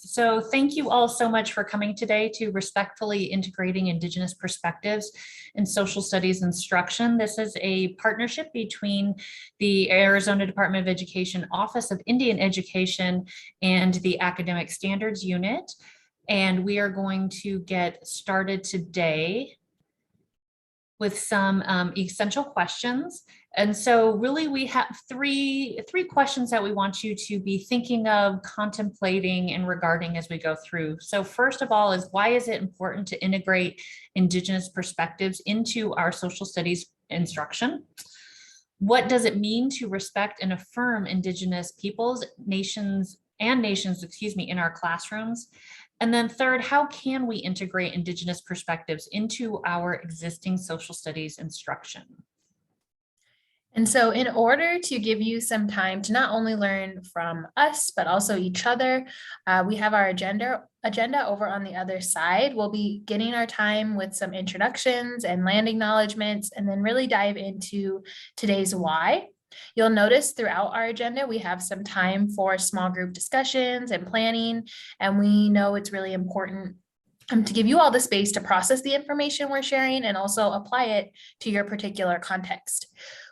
So thank you all so much for coming today to Respectfully Integrating Indigenous Perspectives in Social Studies Instruction. This is a partnership between the Arizona Department of Education Office of Indian Education and the Academic Standards Unit. And we are going to get started today with some essential questions. And so really we have three questions that we want you to be thinking of, contemplating, and regarding as we go through. So first of all is, why is it important to integrate Indigenous perspectives into our social studies instruction? What does it mean to respect and affirm Indigenous peoples, nations, in our classrooms? And then third, how can we integrate Indigenous perspectives into our existing social studies instruction? And so in order to give you some time to not only learn from us, but also each other, we have our agenda over on the other side. We'll be getting our time with some introductions and land acknowledgements, and then really dive into today's why. You'll notice throughout our agenda, we have some time for small group discussions and planning, and we know it's really important to give you all the space to process the information we're sharing and also apply it to your particular context.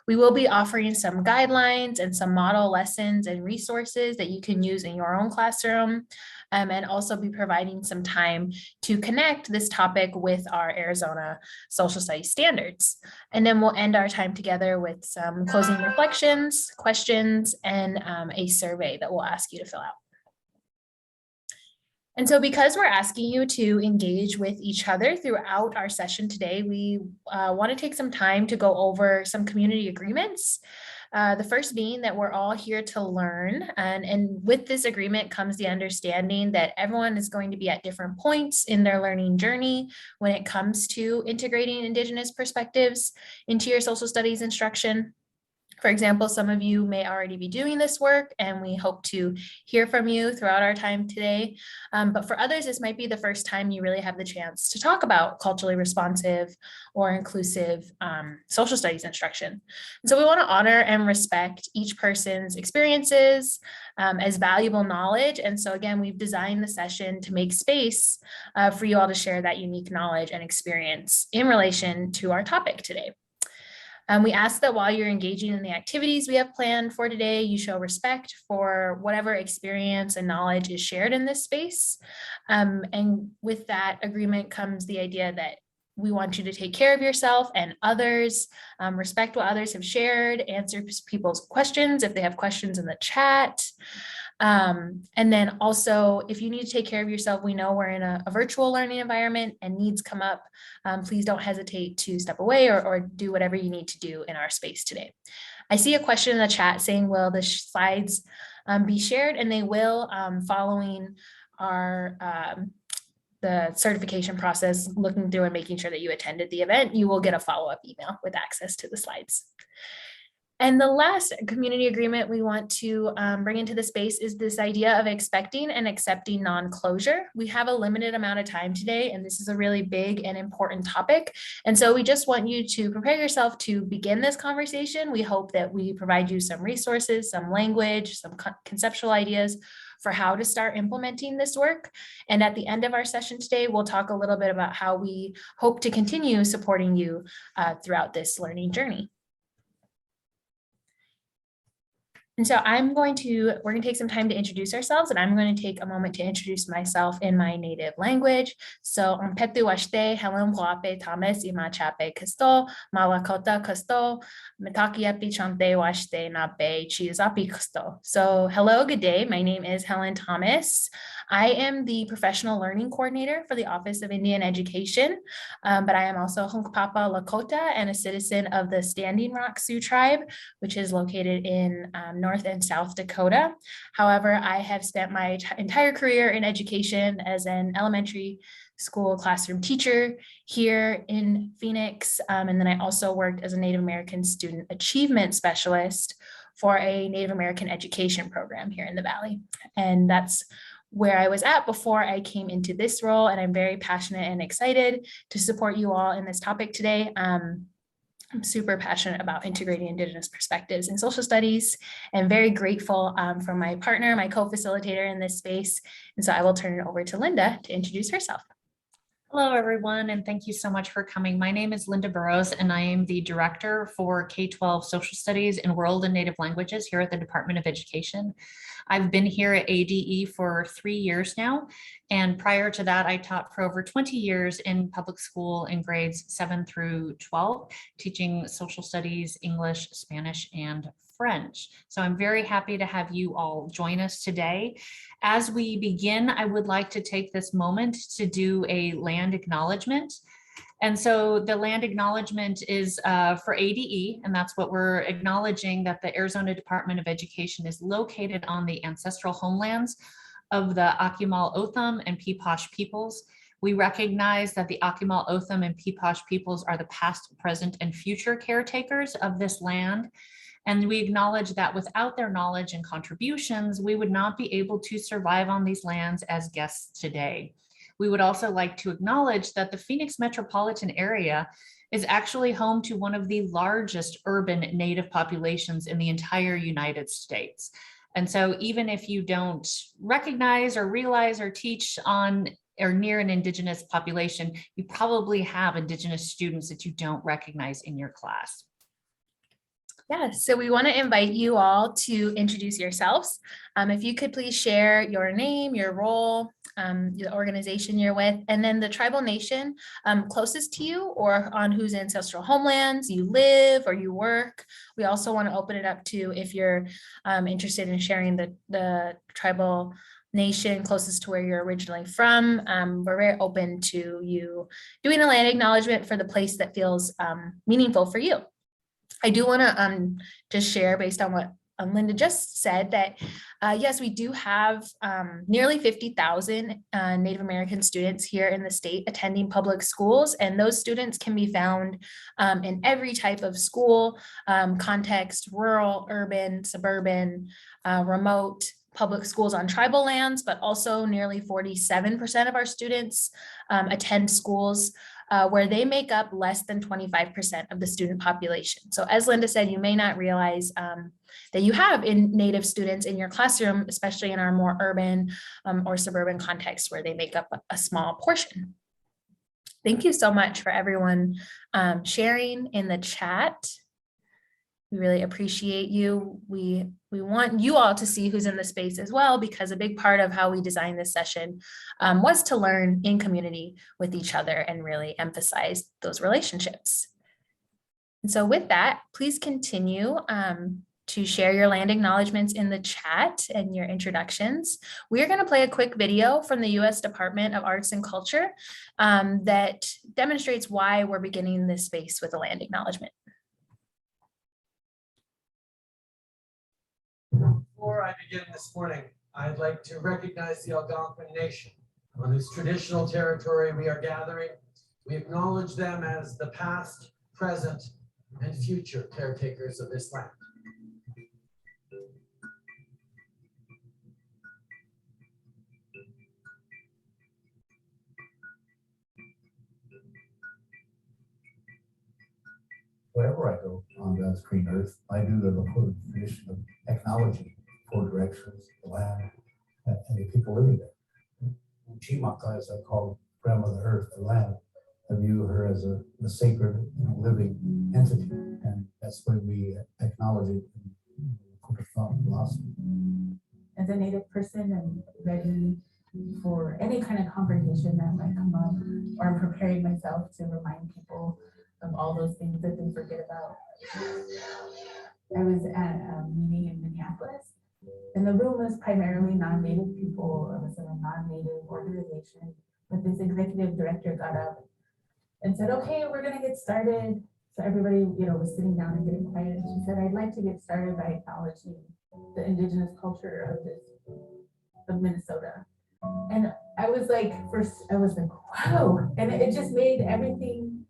We will be offering some guidelines and some model lessons and resources that you can use in your own classroom, and also be providing some time to connect this topic with our Arizona social studies standards. And then we'll end our time together with some closing reflections, questions, and a survey that we'll ask you to fill out. And so because we're asking you to engage with each other throughout our session today, we want to take some time to go over some community agreements. The first being that we're all here to learn. And with this agreement comes the understanding that everyone is going to be at different points in their learning journey when it comes to integrating Indigenous perspectives into your social studies instruction. For example, some of you may already be doing this work, and we hope to hear from you throughout our time today. But for others, this might be the first time you really have the chance to talk about culturally responsive or inclusive social studies instruction. And so we want to honor and respect each person's experiences as valuable knowledge. And so again, we've designed the session to make space for you all to share that unique knowledge and experience in relation to our topic today. We ask that while you're engaging in the activities we have planned for today, you show respect for whatever experience and knowledge is shared in this space. And with that agreement comes the idea that we want you to take care of yourself and others, respect what others have shared, answer people's questions if they have questions in the chat. And then also, if you need to take care of yourself, we know we're in a virtual learning environment and needs come up. Please don't hesitate to step away or do whatever you need to do in our space today. I see a question in the chat saying, will the slides be shared? And they will, following our the certification process, looking through and making sure that you attended the event. You will get a follow-up email with access to the slides. And the last community agreement we want to bring into the space is this idea of expecting and accepting non-closure. We have a limited amount of time today, and this is a really big and important topic. And so we just want you to prepare yourself to begin this conversation. We hope that we provide you some resources, some language, some conceptual ideas for how to start implementing this work. And at the end of our session today, we'll talk a little bit about how we hope to continue supporting you throughout this learning journey. And so we're going to take some time to introduce ourselves, and I'm going to take a moment to introduce myself in my native language. So, Petu Washte, Helen Huape, Thomas, Ima Chape Kasto, Malakota Kasto, Metakiapi Chante Washte, Nape, Chizapi Kasto. So, hello, good day. My name is Helen Thomas. I am the professional learning coordinator for the Office of Indian Education, but I am also Hunkpapa Lakota and a citizen of the Standing Rock Sioux tribe, which is located in North and South Dakota. However, I have spent my entire career in education as an elementary school classroom teacher here in Phoenix. And then I also worked as a Native American student achievement specialist for a Native American education program here in the Valley. And that's where I was at before I came into this role. And I'm very passionate and excited to support you all in this topic today. I'm super passionate about integrating Indigenous perspectives in social studies and very grateful for my partner, my co-facilitator in this space. And so I will turn it over to Linda to introduce herself. Hello, everyone, and thank you so much for coming. My name is Linda Burrows, and I am the Director for K-12 Social Studies and World and Native Languages here at the Department of Education. I've been here at ADE for 3 years now, and prior to that, I taught for over 20 years in public school in grades 7 through 12, teaching social studies, English, Spanish, and French. So I'm very happy to have you all join us today. As we begin, I would like to take this moment to do a land acknowledgement. And so the land acknowledgement is for ADE, and that's what we're acknowledging, that the Arizona Department of Education is located on the ancestral homelands of the Akimal Otham and Peeposh peoples. We recognize that the Akimal Otham and Peeposh peoples are the past, present, and future caretakers of this land. And we acknowledge that without their knowledge and contributions, we would not be able to survive on these lands as guests today. We would also like to acknowledge that the Phoenix metropolitan area is actually home to one of the largest urban Native populations in the entire United States. And so even if you don't recognize or realize or teach on or near an Indigenous population, you probably have Indigenous students that you don't recognize in your class. Yeah, so we want to invite you all to introduce yourselves. If you could please share your name, your role, the organization you're with, and then the tribal nation closest to you or on whose ancestral homelands you live or you work. We also want to open it up to if you're interested in sharing the tribal nation closest to where you're originally from. We're very open to you doing a land acknowledgement for the place that feels meaningful for you. I do want to just share based on what Linda just said that, yes, we do have nearly 50,000 Native American students here in the state attending public schools, and those students can be found in every type of school context, rural, urban, suburban, remote, public schools on tribal lands, but also nearly 47% of our students attend schools where they make up less than 25% of the student population. So as Linda said, you may not realize that you have Native students in your classroom, especially in our more urban or suburban context where they make up a small portion. Thank you so much for everyone sharing in the chat. We really appreciate you. We want you all to see who's in the space as well, because a big part of how we designed this session was to learn in community with each other and really emphasize those relationships. And so with that, please continue to share your land acknowledgements in the chat and your introductions. We are going to play a quick video from the U.S. Department of Arts and Culture that demonstrates why we're beginning this space with a land acknowledgement. Before I begin this morning, I'd like to recognize the Algonquin Nation on whose traditional territory we are gathering. We acknowledge them as the past, present, and future caretakers of this land. Wherever I go on God's green earth, I do the Lakota tradition of acknowledging four directions, the land, and the people living there. Chimaka, as I call Grandmother Earth, the land, I view her as a sacred, living entity, and that's why we acknowledge it in Lakota thought and philosophy. As a Native person, I'm ready for any kind of confrontation that might come up, or I'm preparing myself to remind people of all those things that they forget about. I was at a meeting in Minneapolis, and the room was primarily non-Native people. It was in a non-Native organization, but this executive director got up and said, "Okay, we're gonna get started." So everybody, was sitting down and getting quiet. And she said, "I'd like to get started by acknowledging the Indigenous culture of Minnesota." And I was like, wow. And it just made everything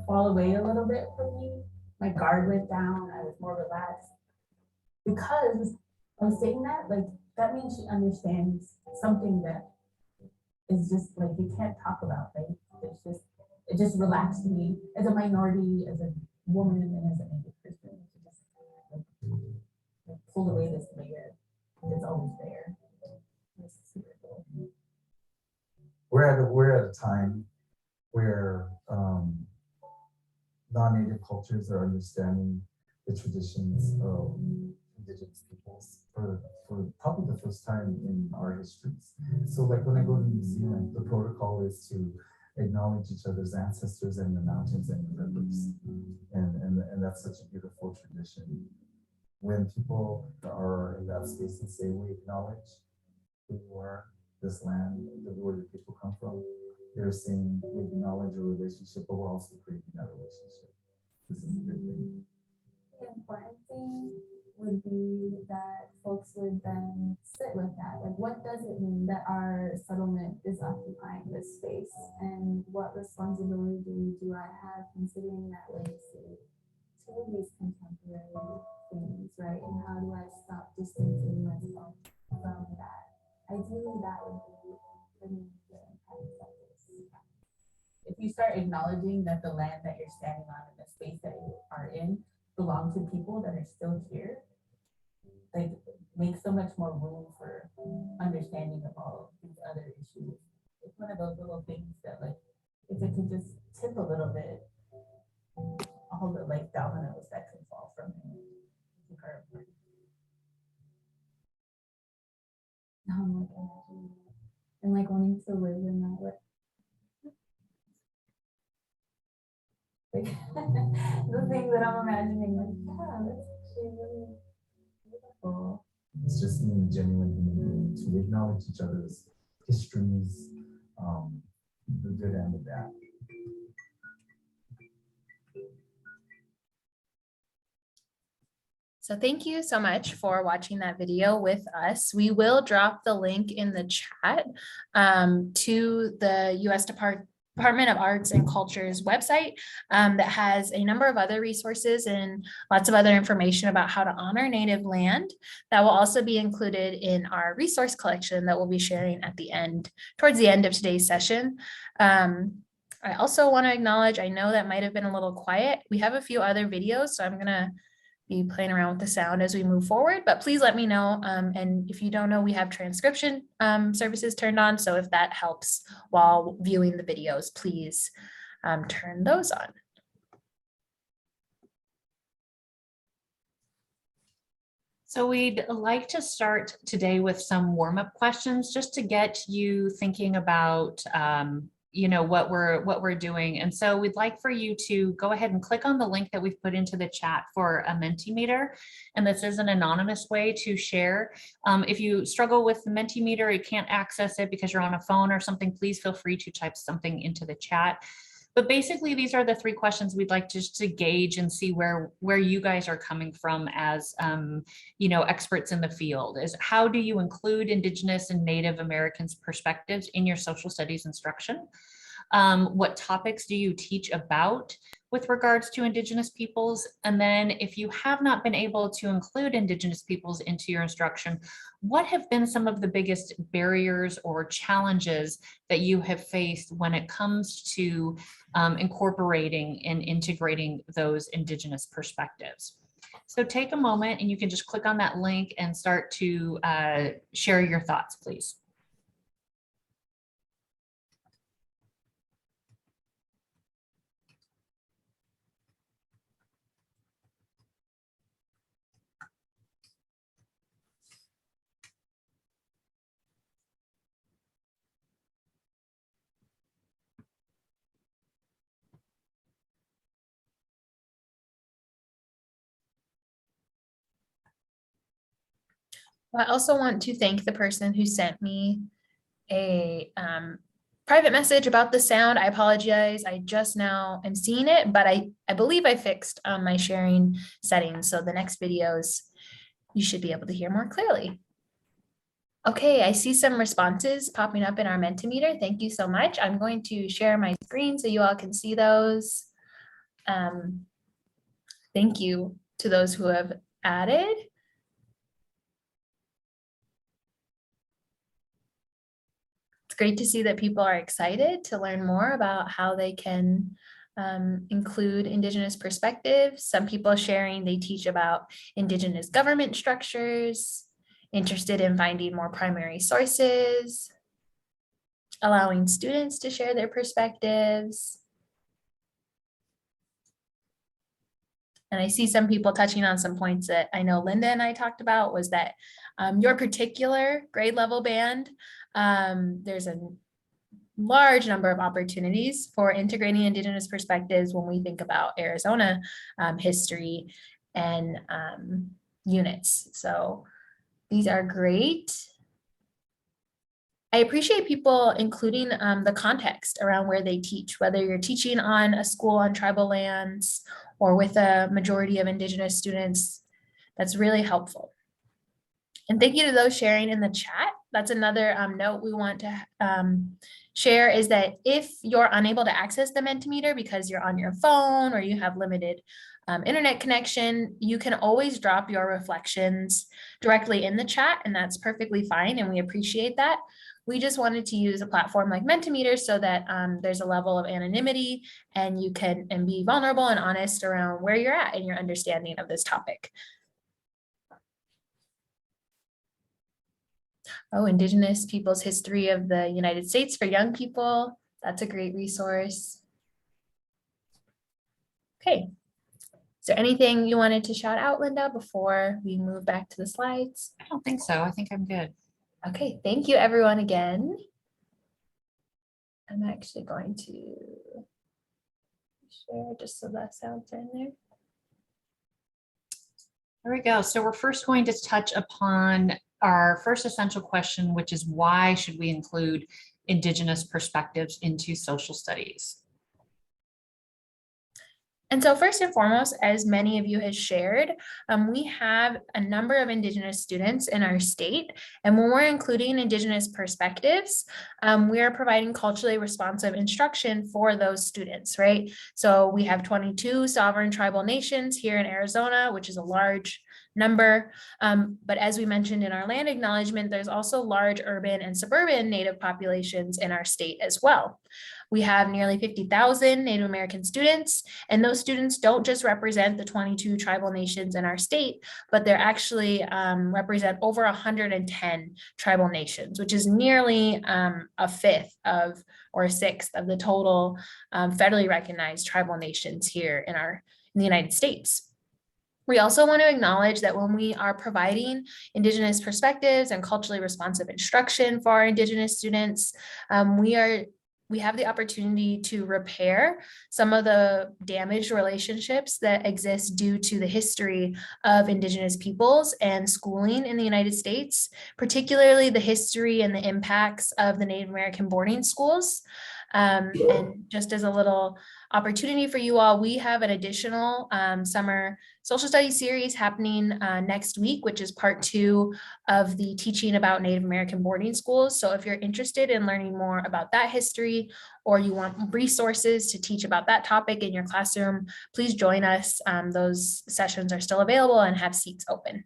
fall away a little bit for me. My guard went down. I was more relaxed because I was saying that means she understands something that is just you can't talk about, right? It just relaxed me as a minority, as a woman and as a Native person, to just like pull away this layer that's always there. It's super cool. We're at a time where non-native cultures are understanding the traditions of indigenous peoples for probably the first time in our histories. So like when I go to New Zealand, the protocol is to acknowledge each other's ancestors and the mountains and the rivers. And that's such a beautiful tradition. When people are in that space and say, we acknowledge who you are, this land, where the people come from, they're saying we acknowledge a relationship, but we're also creating that relationship. This is a good thing. The important thing would be that folks would then sit with that. Like, what does it mean that our settlement is occupying this space? And what responsibility do I have considering that legacy to these contemporary things, right? And how do I stop distancing myself from that? Ideally, that would be the impact of this. If you start acknowledging that the land that you're standing on and the space that you are in belong to people that are still here, like, makes so much more room for understanding of all these other issues. It's one of those little things that, like, if it could just tip a little bit, all the like dominoes that can fall from it. I'm like imagining that. And like wanting to live in that way. Like the thing that I'm imagining, like, yeah, that's actually really beautiful. It's just being a genuine human being to acknowledge each other's histories, the good and the bad. So thank you so much for watching that video with us. We will drop the link in the chat to the U.S. Department of Arts and Culture's website that has a number of other resources and lots of other information about how to honor Native land. That will also be included in our resource collection that we'll be sharing at the end, towards the end of today's session. I also want to acknowledge, I know that might have been a little quiet. We have a few other videos, so I'm gonna be playing around with the sound as we move forward, but please let me know. And if you don't know, we have transcription services turned on. So if that helps while viewing the videos, please turn those on. So we'd like to start today with some warm-up questions just to get you thinking about what we're doing. And so we'd like for you to go ahead and click on the link that we've put into the chat for a Mentimeter. And this is an anonymous way to share. If you struggle with the Mentimeter, you can't access it because you're on a phone or something, please feel free to type something into the chat. But basically, these are the three questions we'd like just to gauge and see where you guys are coming from as experts in the field. Is how do you include Indigenous and Native Americans' perspectives in your social studies instruction? What topics do you teach about with regards to Indigenous peoples? And then if you have not been able to include Indigenous peoples into your instruction, what have been some of the biggest barriers or challenges that you have faced when it comes to incorporating and integrating those Indigenous perspectives? So take a moment and you can just click on that link and start to share your thoughts, please. I also want to thank the person who sent me a private message about the sound. I apologize. I just now am seeing it, but I believe I fixed my sharing settings. So the next videos, you should be able to hear more clearly. Okay, I see some responses popping up in our Mentimeter. Thank you so much. I'm going to share my screen so you all can see those. Thank you to those who have added. It's great to see that people are excited to learn more about how they can include Indigenous perspectives. Some people sharing they teach about Indigenous government structures, interested in finding more primary sources, allowing students to share their perspectives. And I see some people touching on some points that I know Linda and I talked about, was that your particular grade level band, there's a large number of opportunities for integrating Indigenous perspectives when we think about Arizona history and units. So these are great. I appreciate people including the context around where they teach, whether you're teaching on a school on tribal lands or with a majority of Indigenous students. That's really helpful. And thank you to those sharing in the chat. That's another note we want to share, is that if you're unable to access the Mentimeter because you're on your phone or you have limited internet connection, you can always drop your reflections directly in the chat, and that's perfectly fine, and we appreciate that. We just wanted to use a platform like Mentimeter so that there's a level of anonymity and you can be vulnerable and honest around where you're at in your understanding of this topic. Oh, Indigenous Peoples' History of the United States for young people. That's a great resource. Okay. Is there anything you wanted to shout out, Linda, before we move back to the slides? I don't think so. I think I'm good. Okay, thank you everyone again. I'm actually going to share just so that sounds in there. There we go. So we're first going to touch upon our first essential question, which is why should we include Indigenous perspectives into social studies? And so first and foremost, as many of you have shared, we have a number of Indigenous students in our state. And when we're including Indigenous perspectives, we are providing culturally responsive instruction for those students, right? So we have 22 sovereign tribal nations here in Arizona, which is a large number. But as we mentioned in our land acknowledgement, there's also large urban and suburban Native populations in our state as well. We have nearly 50,000 Native American students, and those students don't just represent the 22 tribal nations in our state, but they're actually represent over 110 tribal nations, which is nearly a fifth of or a sixth of the total federally recognized tribal nations here in the United States. We also want to acknowledge that when we are providing Indigenous perspectives and culturally responsive instruction for our Indigenous students, we have the opportunity to repair some of the damaged relationships that exist due to the history of Indigenous peoples and schooling in the United States, particularly the history and the impacts of the Native American boarding schools. And just as a little opportunity for you all, we have an additional summer social studies series happening next week, which is part 2 of the teaching about Native American boarding schools. So if you're interested in learning more about that history, or you want resources to teach about that topic in your classroom, please join us. Those sessions are still available and have seats open.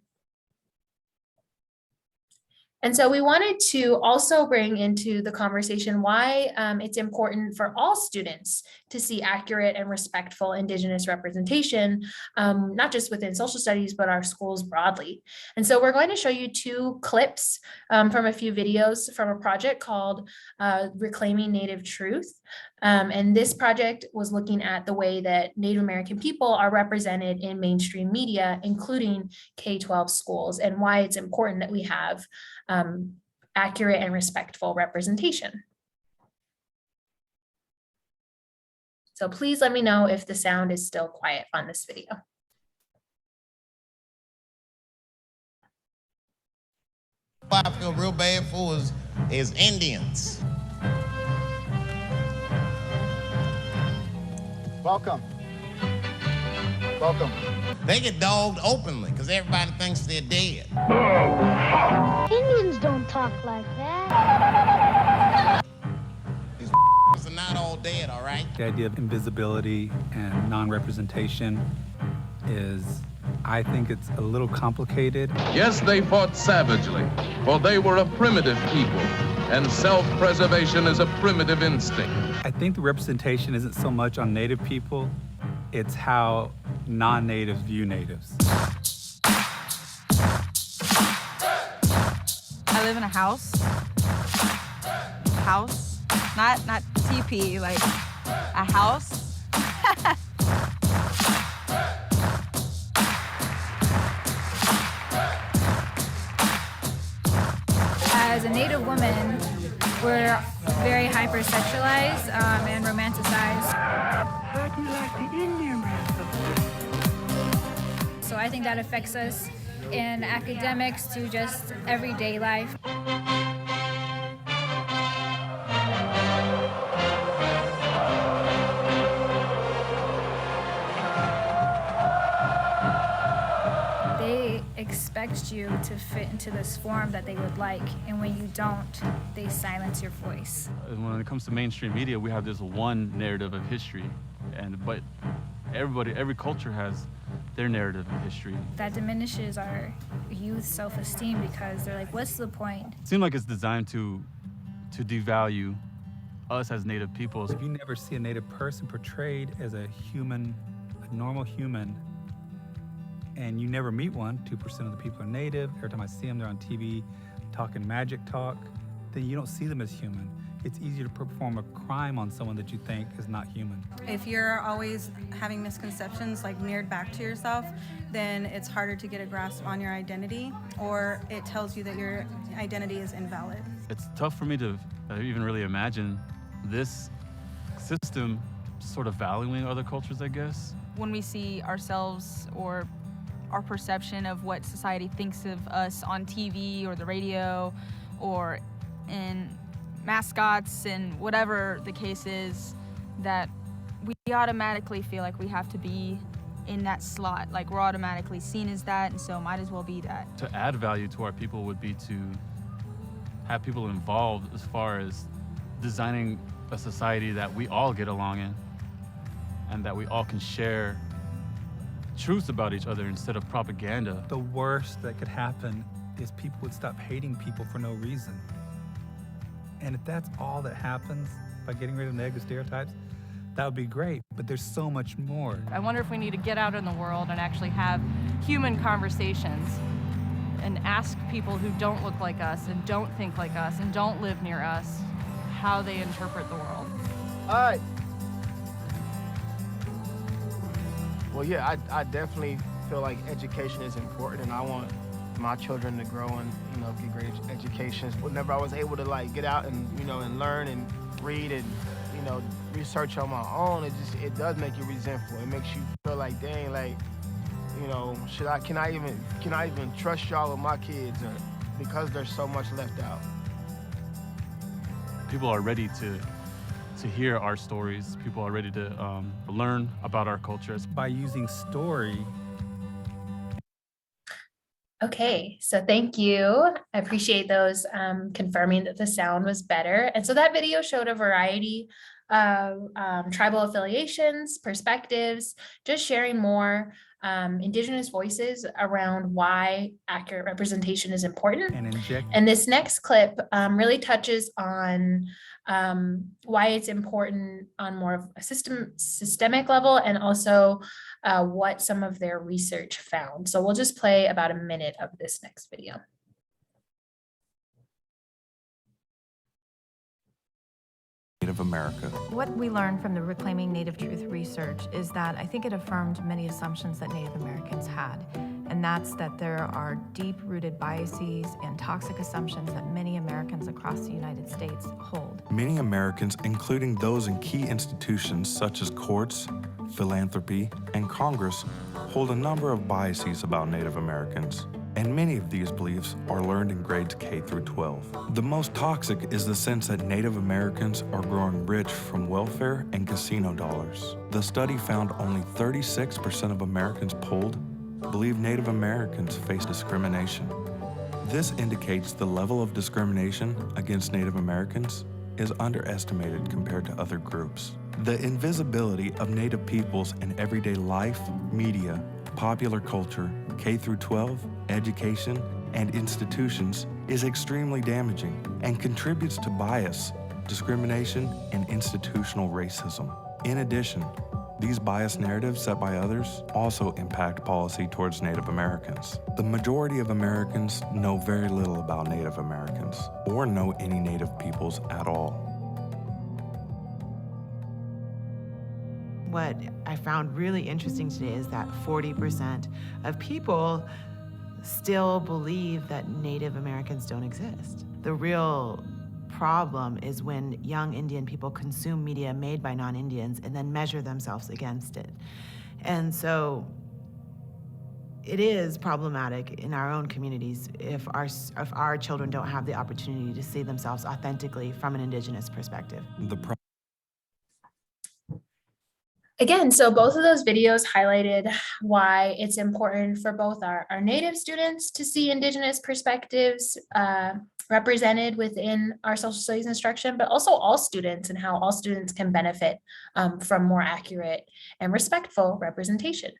And so we wanted to also bring into the conversation why it's important for all students to see accurate and respectful Indigenous representation, not just within social studies, but our schools broadly. And so we're going to show you 2 clips from a few videos from a project called Reclaiming Native Truth. And this project was looking at the way that Native American people are represented in mainstream media, including K-12 schools, and why it's important that we have accurate and respectful representation. So please let me know if the sound is still quiet on this video. I feel real bad for is Indians. Welcome. Welcome. They get dogged openly because everybody thinks they're dead. Indians don't talk like that. These are not all dead, all right? The idea of invisibility and non-representation is, I think it's a little complicated. Yes, they fought savagely, for they were a primitive people, and self-preservation is a primitive instinct. I think the representation isn't so much on Native people, it's how non-natives view natives. I live in a house, not TP, like a house. As a Native woman, we're very hypersexualized and romanticized. How do you like the Indian recipe? So I think that affects us in academics to just everyday life. They expect you to fit into this form that they would like, and when you don't, they silence your voice. When it comes to mainstream media, we have this one narrative of history, but every culture has their narrative of history. That diminishes our youth self-esteem because they're like, what's the point? It seems like it's designed to devalue us as Native peoples. If you never see a Native person portrayed as a human, a normal human, and you never meet one, 2% of the people are Native, every time I see them, they're on TV talking magic talk, then you don't see them as human. It's easier to perform a crime on someone that you think is not human. If you're always having misconceptions like mirrored back to yourself, then it's harder to get a grasp on your identity, or it tells you that your identity is invalid. It's tough for me to even really imagine this system sort of valuing other cultures, I guess. When we see ourselves or our perception of what society thinks of us on TV or the radio or in mascots and whatever the case is, that we automatically feel like we have to be in that slot. Like we're automatically seen as that, and so might as well be that. To add value to our people would be to have people involved as far as designing a society that we all get along in and that we all can share truths about each other instead of propaganda. The worst that could happen is people would stop hating people for no reason. And if that's all that happens by getting rid of negative stereotypes, that would be great, but there's so much more. I wonder if we need to get out in the world and actually have human conversations and ask people who don't look like us and don't think like us and don't live near us how they interpret the world. All right. Well, yeah, I definitely feel like education is important, and I want my children to grow and, get great educations. Whenever I was able to get out and, and learn and read and, research on my own, it does make you resentful. It makes you feel like, dang, can I even trust y'all with my kids, or because there's so much left out. People are ready to hear our stories. People are ready to learn about our cultures. By using story. Okay, so thank you. I appreciate those confirming that the sound was better. And so that video showed a variety of tribal affiliations, perspectives, just sharing more Indigenous voices around why accurate representation is important. And this next clip really touches on why it's important on more of a systemic level, and also what some of their research found. So we'll just play about a minute of this next video. Native America. What we learned from the Reclaiming Native Truth research is that I think it affirmed many assumptions that Native Americans had, and that's that there are deep-rooted biases and toxic assumptions that many Americans across the United States hold. Many Americans, including those in key institutions such as courts, philanthropy, and Congress, hold a number of biases about Native Americans. And many of these beliefs are learned in grades K through 12. The most toxic is the sense that Native Americans are growing rich from welfare and casino dollars. The study found only 36% of Americans polled believe Native Americans face discrimination. This indicates the level of discrimination against Native Americans is underestimated compared to other groups. The invisibility of Native peoples in everyday life, media, popular culture, K through 12, education, and institutions is extremely damaging and contributes to bias, discrimination, and institutional racism. In addition, these biased narratives set by others also impact policy towards Native Americans. The majority of Americans know very little about Native Americans or know any Native peoples at all. What I found really interesting today is that 40% of people still believe that Native Americans don't exist. The real problem is when young Indian people consume media made by non-Indians and then measure themselves against it. And so it is problematic in our own communities if our children don't have the opportunity to see themselves authentically from an Indigenous perspective. Again, so both of those videos highlighted why it's important for both our Native students to see Indigenous perspectives represented within our social studies instruction, but also all students and how all students can benefit from more accurate and respectful representation.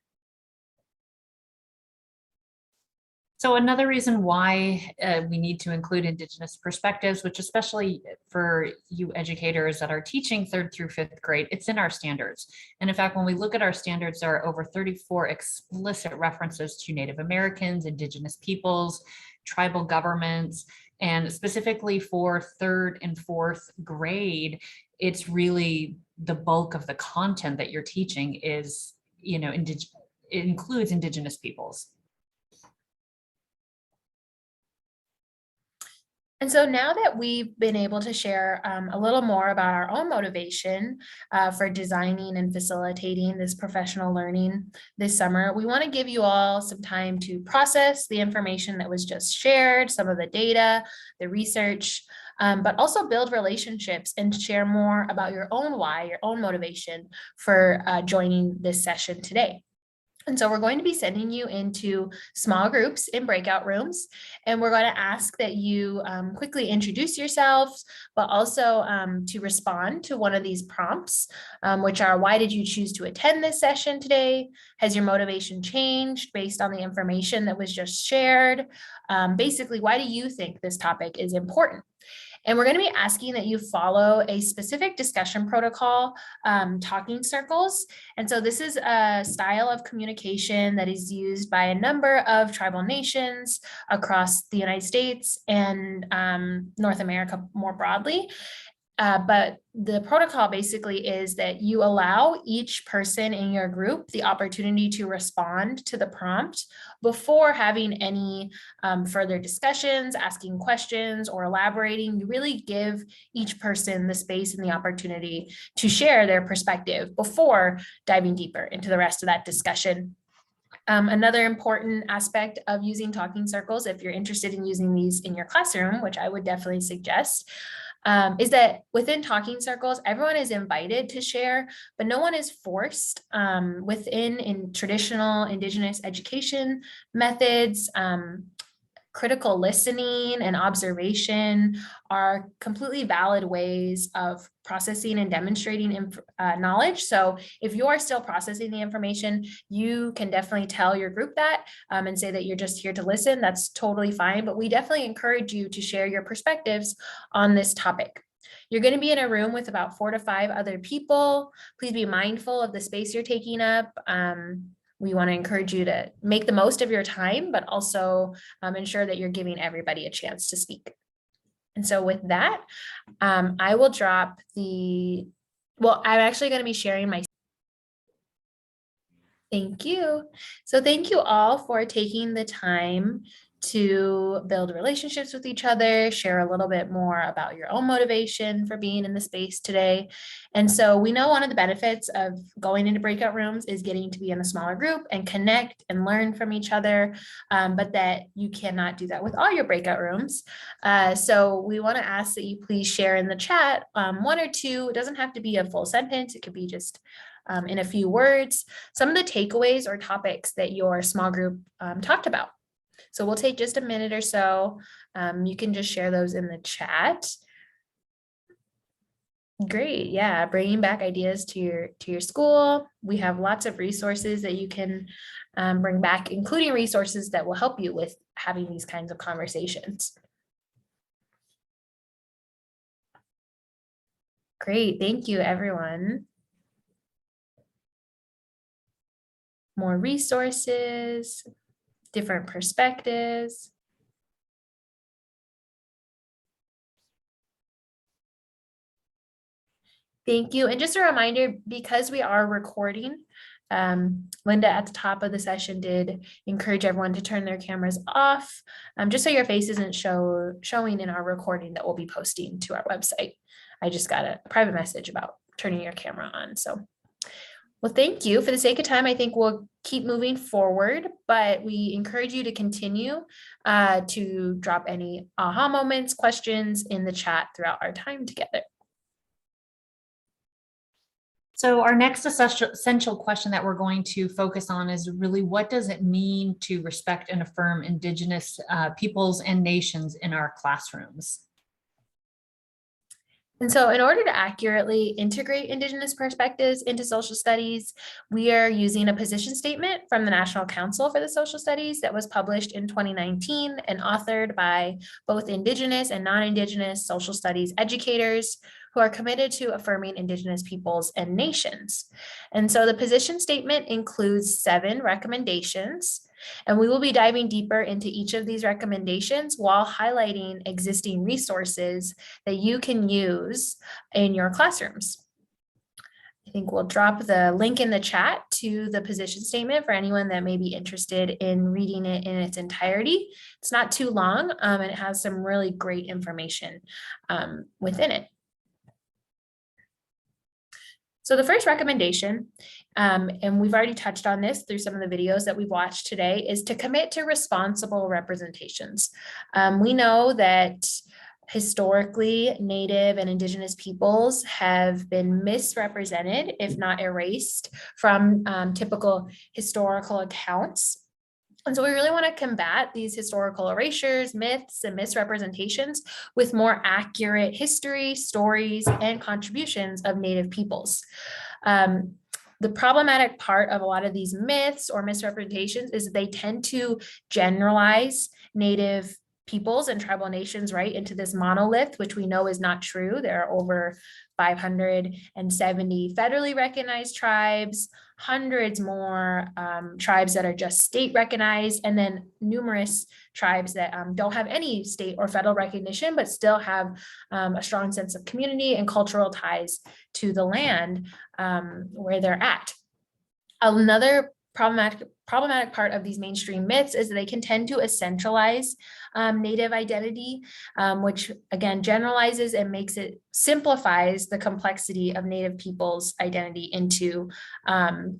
So another reason why we need to include Indigenous perspectives, which especially for you educators that are teaching 3rd through 5th grade, it's in our standards. And in fact, when we look at our standards, there are over 34 explicit references to Native Americans, Indigenous peoples, tribal governments, and specifically for 3rd and 4th grade, it's really the bulk of the content that you're teaching is, it includes Indigenous peoples. And so now that we've been able to share a little more about our own motivation for designing and facilitating this professional learning this summer, we want to give you all some time to process the information that was just shared, some of the data, the research, but also build relationships and share more about your own why, your own motivation for joining this session today. And so we're going to be sending you into small groups in breakout rooms, and we're going to ask that you quickly introduce yourselves, but also to respond to one of these prompts, which are, why did you choose to attend this session today? Has your motivation changed based on the information that was just shared? Basically, why do you think this topic is important? And we're going to be asking that you follow a specific discussion protocol, talking circles. And so this is a style of communication that is used by a number of tribal nations across the United States and North America more broadly. But the protocol basically is that you allow each person in your group the opportunity to respond to the prompt before having any further discussions, asking questions, or elaborating. You really give each person the space and the opportunity to share their perspective before diving deeper into the rest of that discussion. Another important aspect of using talking circles, if you're interested in using these in your classroom, which I would definitely suggest, is that within talking circles, everyone is invited to share, but no one is forced. In traditional Indigenous education methods, critical listening and observation are completely valid ways of processing and demonstrating knowledge. So if you are still processing the information, you can definitely tell your group that and say that you're just here to listen. That's totally fine, but we definitely encourage you to share your perspectives on this topic. You're going to be in a room with about 4 to 5 other people. Please be mindful of the space you're taking up. We want to encourage you to make the most of your time, but also ensure that you're giving everybody a chance to speak. And so with that, I will drop I'm actually going to be sharing my. Thank you. So thank you all for taking the time to build relationships with each other, share a little bit more about your own motivation for being in the space today. And so we know one of the benefits of going into breakout rooms is getting to be in a smaller group and connect and learn from each other, but that you cannot do that with all your breakout rooms. So we want to ask that you please share in the chat 1 or 2. It doesn't have to be a full sentence. It could be just in a few words, some of the takeaways or topics that your small group talked about. So we'll take just a minute or so. You can just share those in the chat. Great, yeah, bringing back ideas to your school. We have lots of resources that you can bring back, including resources that will help you with having these kinds of conversations. Great, thank you, everyone. More resources, different perspectives. Thank you. And just a reminder, because we are recording, Linda at the top of the session did encourage everyone to turn their cameras off, just so your face isn't showing in our recording that we'll be posting to our website. I just got a private message about turning your camera on. So, well, thank you. For the sake of time, I think we'll keep moving forward, but we encourage you to continue to drop any aha moments, questions in the chat throughout our time together. So our next essential question that we're going to focus on is really, what does it mean to respect and affirm Indigenous peoples and nations in our classrooms? And so in order to accurately integrate Indigenous perspectives into social studies, we are using a position statement from the National Council for the Social Studies that was published in 2019 and authored by both Indigenous and non-Indigenous social studies educators who are committed to affirming Indigenous peoples and nations. And so the position statement includes 7 recommendations, and we will be diving deeper into each of these recommendations while highlighting existing resources that you can use in your classrooms. I think we'll drop the link in the chat to the position statement for anyone that may be interested in reading it in its entirety. It's not too long, and it has some really great information within it. So the first recommendation, and we've already touched on this through some of the videos that we've watched today, is to commit to responsible representations. We know that historically, Native and Indigenous peoples have been misrepresented, if not erased, from typical historical accounts. And so we really want to combat these historical erasures, myths, and misrepresentations with more accurate history, stories, and contributions of Native peoples. The problematic part of a lot of these myths or misrepresentations is that they tend to generalize Native peoples and tribal nations right into this monolith, which we know is not true. There are over 570 federally recognized tribes, hundreds more tribes that are just state recognized, and then numerous tribes that don't have any state or federal recognition, but still have a strong sense of community and cultural ties to the land where they're at. Another problematic part of these mainstream myths is that they can tend to essentialize Native identity, which again generalizes and simplifies the complexity of Native people's identity into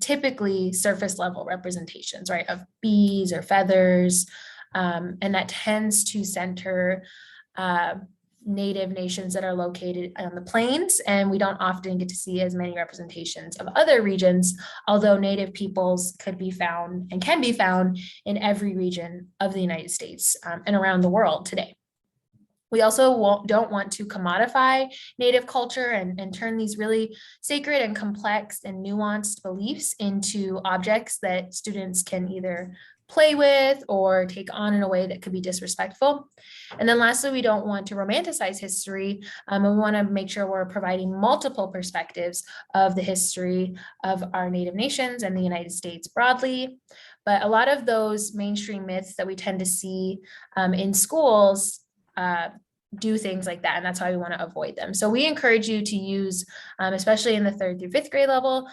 typically surface level representations, right, of bees or feathers, and that tends to center Native nations that are located on the plains, and we don't often get to see as many representations of other regions, although Native peoples could be found and can be found in every region of the United States and around the world today. We also don't want to commodify Native culture and turn these really sacred and complex and nuanced beliefs into objects that students can either play with or take on in a way that could be disrespectful. And then lastly, we don't want to romanticize history, and we want to make sure we're providing multiple perspectives of the history of our Native nations and the United States broadly. But a lot of those mainstream myths that we tend to see in schools do things like that, and that's why we want to avoid them. So we encourage you to use, especially in the 3rd through 5th grade level,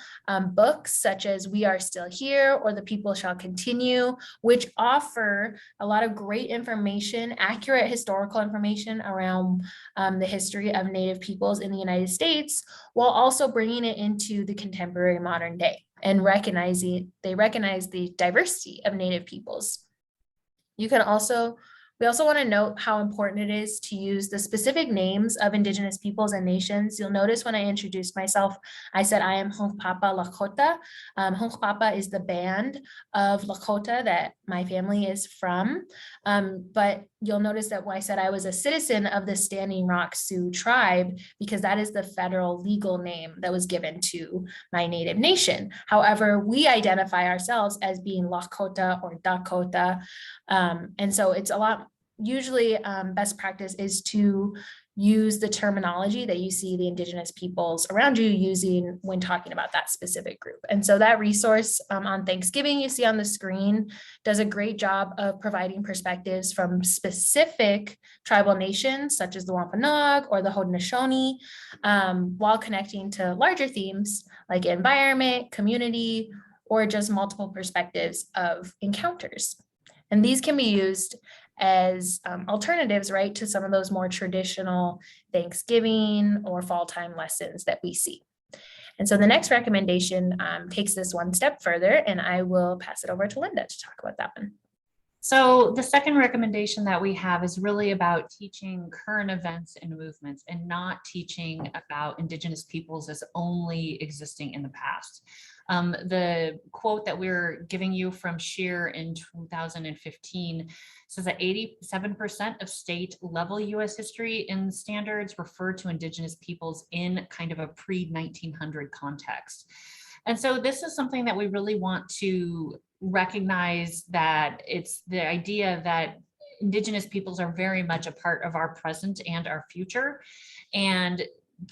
books such as We Are Still Here or The People Shall Continue, which offer a lot of great information, accurate historical information around the history of Native peoples in the United States, while also bringing it into the contemporary modern day and they recognize the diversity of Native peoples. You can also We also want to note how important it is to use the specific names of Indigenous peoples and nations. You'll notice when I introduced myself, I said I am Hunkpapa Lakota. Hunkpapa is the band of Lakota that my family is from. But you'll notice that when I said I was a citizen of the Standing Rock Sioux tribe, because that is the federal legal name that was given to my native nation. However, we identify ourselves as being Lakota or Dakota. And so it's a lot, usually best practice is to use the terminology that you see the Indigenous peoples around you using when talking about that specific group. And so that resource on Thanksgiving you see on the screen does a great job of providing perspectives from specific tribal nations, such as the Wampanoag or the Haudenosaunee, while connecting to larger themes like environment, community, or just multiple perspectives of encounters. And these can be used as alternatives, right, to some of those more traditional Thanksgiving or fall time lessons that we see. And so the next recommendation takes this one step further, and I will pass it over to Linda to talk about that one. So the second recommendation that we have is really about teaching current events and movements and not teaching about Indigenous peoples as only existing in the past. The quote that we're giving you from Scheer in 2015 says that 87% of state level US history and standards refer to Indigenous peoples in kind of a pre-1900 context. And so this is something that we really want to recognize, that it's the idea that Indigenous peoples are very much a part of our present and our future, and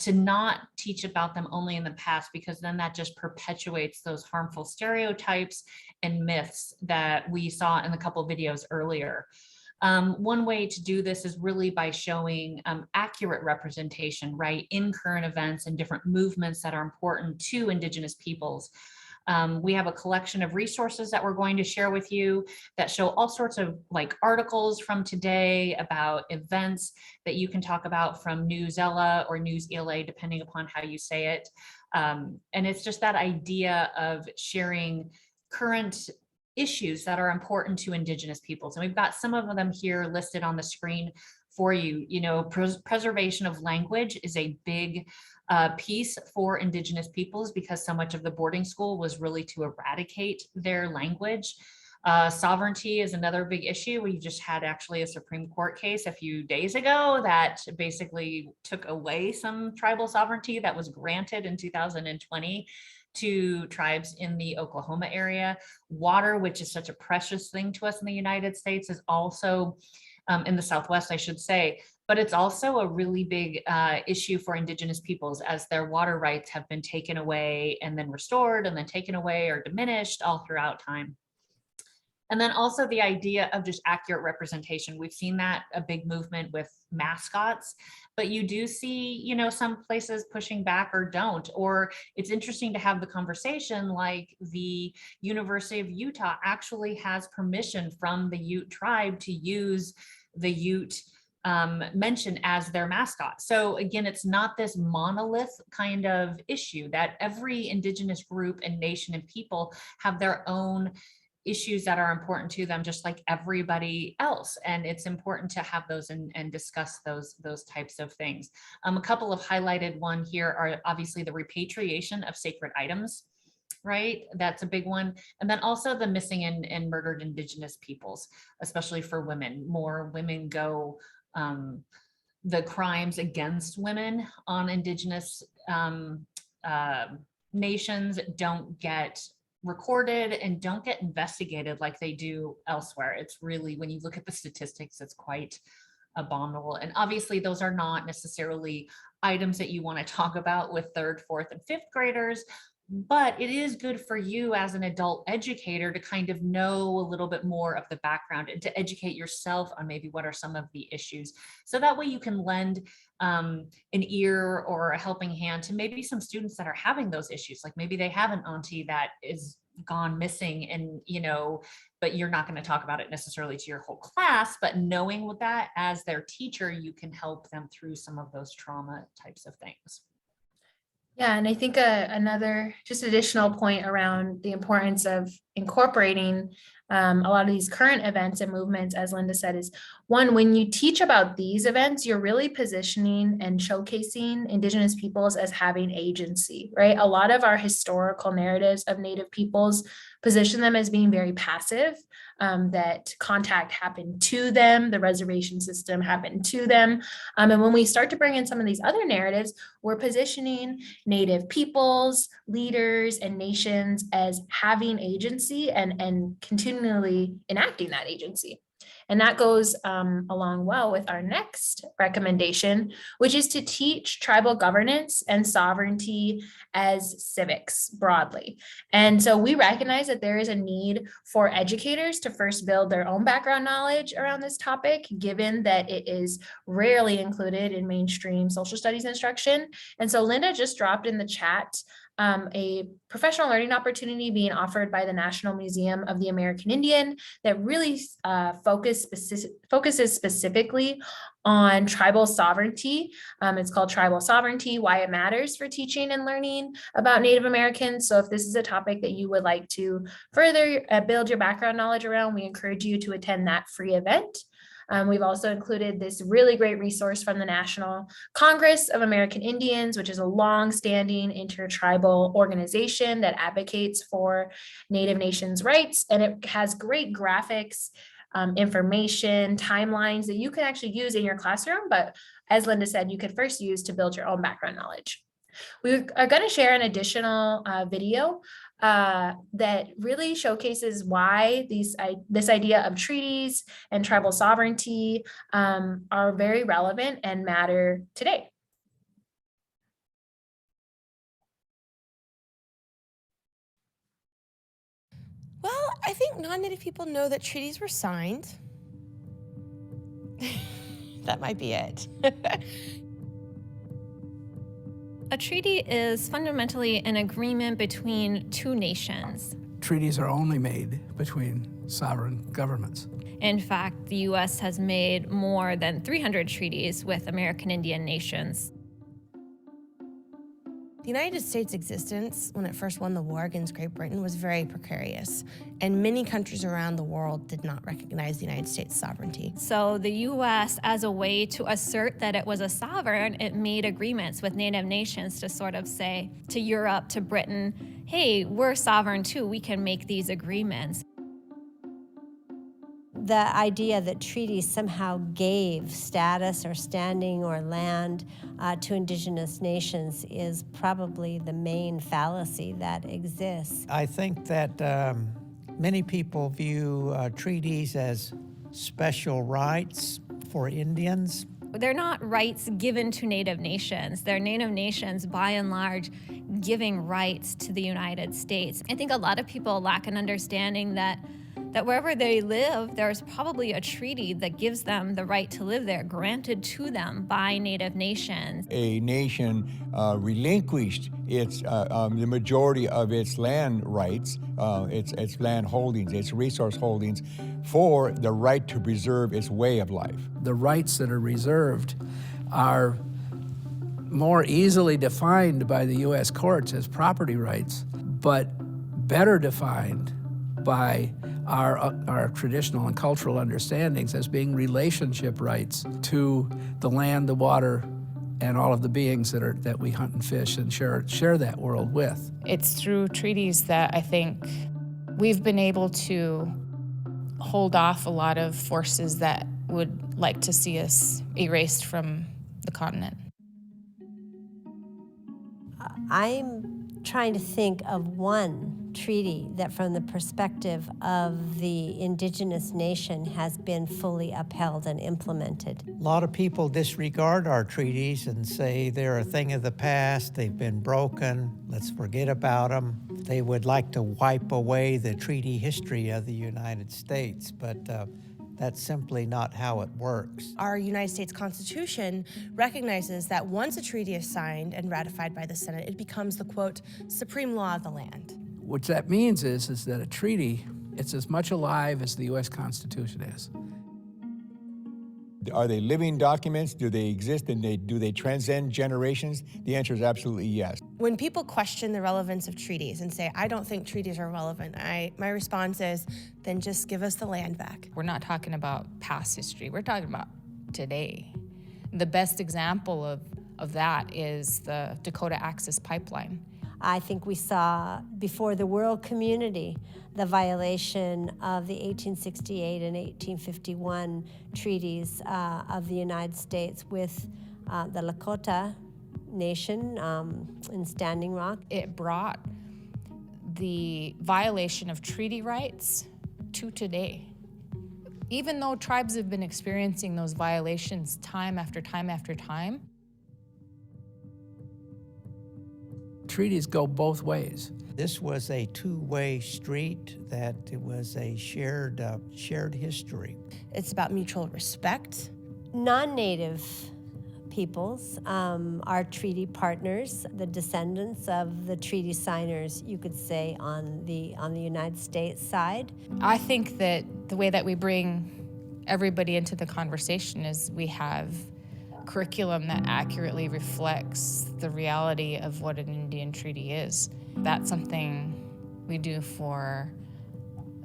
to not teach about them only in the past, because then that just perpetuates those harmful stereotypes and myths that we saw in a couple of videos earlier. One way to do this is really by showing accurate representation, right, in current events and different movements that are important to Indigenous peoples. We have a collection of resources that we're going to share with you that show all sorts of like articles from today about events that you can talk about from Newsella or News ELA, depending upon how you say it. And it's just that idea of sharing current issues that are important to Indigenous peoples. And we've got some of them here listed on the screen for you. You know, preservation of language is a big piece for Indigenous peoples, because so much of the boarding school was really to eradicate their language. Sovereignty is another big issue. We just had actually a Supreme Court case a few days ago that basically took away some tribal sovereignty that was granted in 2020 to tribes in the Oklahoma area. Water, which is such a precious thing to us in the United States, is also in the Southwest, I should say, but it's also a really big issue for Indigenous peoples, as their water rights have been taken away and then restored and then taken away or diminished all throughout time. And then also the idea of just accurate representation. We've seen that a big movement with mascots, but you do see, you know, some places pushing back or don't. Or it's interesting to have the conversation, like the University of Utah actually has permission from the Ute tribe to use the Ute mention as their mascot. So again, it's not this monolith kind of issue, that every Indigenous group and nation and people have their own issues that are important to them, just like everybody else. And it's important to have those and discuss those types of things. A couple of highlighted one here are obviously the repatriation of sacred items, right? That's a big one. And then also the missing and murdered Indigenous peoples, especially for women. More women go, the crimes against women on Indigenous nations don't get recorded and don't get investigated like they do elsewhere. It's really, when you look at the statistics, it's quite abominable. And obviously those are not necessarily items that you want to talk about with 3rd, 4th, and 5th graders, but it is good for you as an adult educator to kind of know a little bit more of the background and to educate yourself on maybe what are some of the issues. So that way you can lend an ear or a helping hand to maybe some students that are having those issues. Like maybe they have an auntie that is gone missing, and, you know, but you're not going to talk about it necessarily to your whole class, but knowing with that as their teacher, you can help them through some of those trauma types of things. Yeah, and I think another just additional point around the importance of incorporating a lot of these current events and movements, as Linda said, is one, when you teach about these events, you're really positioning and showcasing Indigenous peoples as having agency, right? A lot of our historical narratives of Native peoples position them as being very passive, that contact happened to them, the reservation system happened to them. And when we start to bring in some of these other narratives, we're positioning Native peoples, leaders, and nations as having agency and continually enacting that agency. And that goes along well with our next recommendation, which is to teach tribal governance and sovereignty as civics broadly. And so we recognize that there is a need for educators to first build their own background knowledge around this topic, given that it is rarely included in mainstream social studies instruction. And so Linda just dropped in the chat a professional learning opportunity being offered by the National Museum of the American Indian that really focuses specifically on tribal sovereignty. It's called Tribal Sovereignty, Why It Matters for Teaching and Learning About Native Americans. So if this is a topic that you would like to further build your background knowledge around, we encourage you to attend that free event. We've also included this really great resource from the National Congress of American Indians, which is a long-standing intertribal organization that advocates for Native nations' rights. And it has great graphics, information, timelines that you can actually use in your classroom. But as Linda said, you could first use to build your own background knowledge. We are going to share an additional video that really showcases why this idea of treaties and tribal sovereignty are very relevant and matter today. Well, I think non-Native people know that treaties were signed. That might be it. A treaty is fundamentally an agreement between two nations. Treaties are only made between sovereign governments. In fact, the U.S. has made more than 300 treaties with American Indian nations. The United States' existence, when it first won the war against Great Britain, was very precarious, and many countries around the world did not recognize the United States' sovereignty. So the U.S., as a way to assert that it was a sovereign, it made agreements with Native nations to sort of say to Europe, to Britain, hey, we're sovereign too, we can make these agreements. The idea that treaties somehow gave status or standing or land to Indigenous nations is probably the main fallacy that exists. I think that many people view treaties as special rights for Indians. They're not rights given to Native nations. They're Native nations, by and large, giving rights to the United States. I think a lot of people lack an understanding that wherever they live, there's probably a treaty that gives them the right to live there, granted to them by Native nations. A nation relinquished the majority of its land rights, its land holdings, its resource holdings, for the right to preserve its way of life. The rights that are reserved are more easily defined by the U.S. courts as property rights, but better defined by our traditional and cultural understandings as being relationship rights to the land, the water, and all of the beings that we hunt and fish and share that world with. It's through treaties that I think we've been able to hold off a lot of forces that would like to see us erased from the continent. I'm trying to think of one treaty that from the perspective of the Indigenous nation has been fully upheld and implemented. A lot of people disregard our treaties and say they're a thing of the past, they've been broken, let's forget about them. They would like to wipe away the treaty history of the United States, but that's simply not how it works. Our United States Constitution recognizes that once a treaty is signed and ratified by the Senate, it becomes the, quote, supreme law of the land. What that means is that a treaty, it's as much alive as the U.S. Constitution is. Are they living documents? Do they exist and do they transcend generations? The answer is absolutely yes. When people question the relevance of treaties and say, I don't think treaties are relevant, my response is, then just give us the land back. We're not talking about past history, we're talking about today. The best example of that is the Dakota Access Pipeline. I think we saw before the world community the violation of the 1868 and 1851 treaties of the United States with the Lakota Nation in Standing Rock. It brought the violation of treaty rights to today. Even though tribes have been experiencing those violations time after time after time, treaties go both ways. This was a two-way street, that it was a shared history. It's about mutual respect. Non-Native peoples are treaty partners, the descendants of the treaty signers, you could say, on the United States side. I think that the way that we bring everybody into the conversation is we have curriculum that accurately reflects the reality of what an Indian treaty is. That's something we do for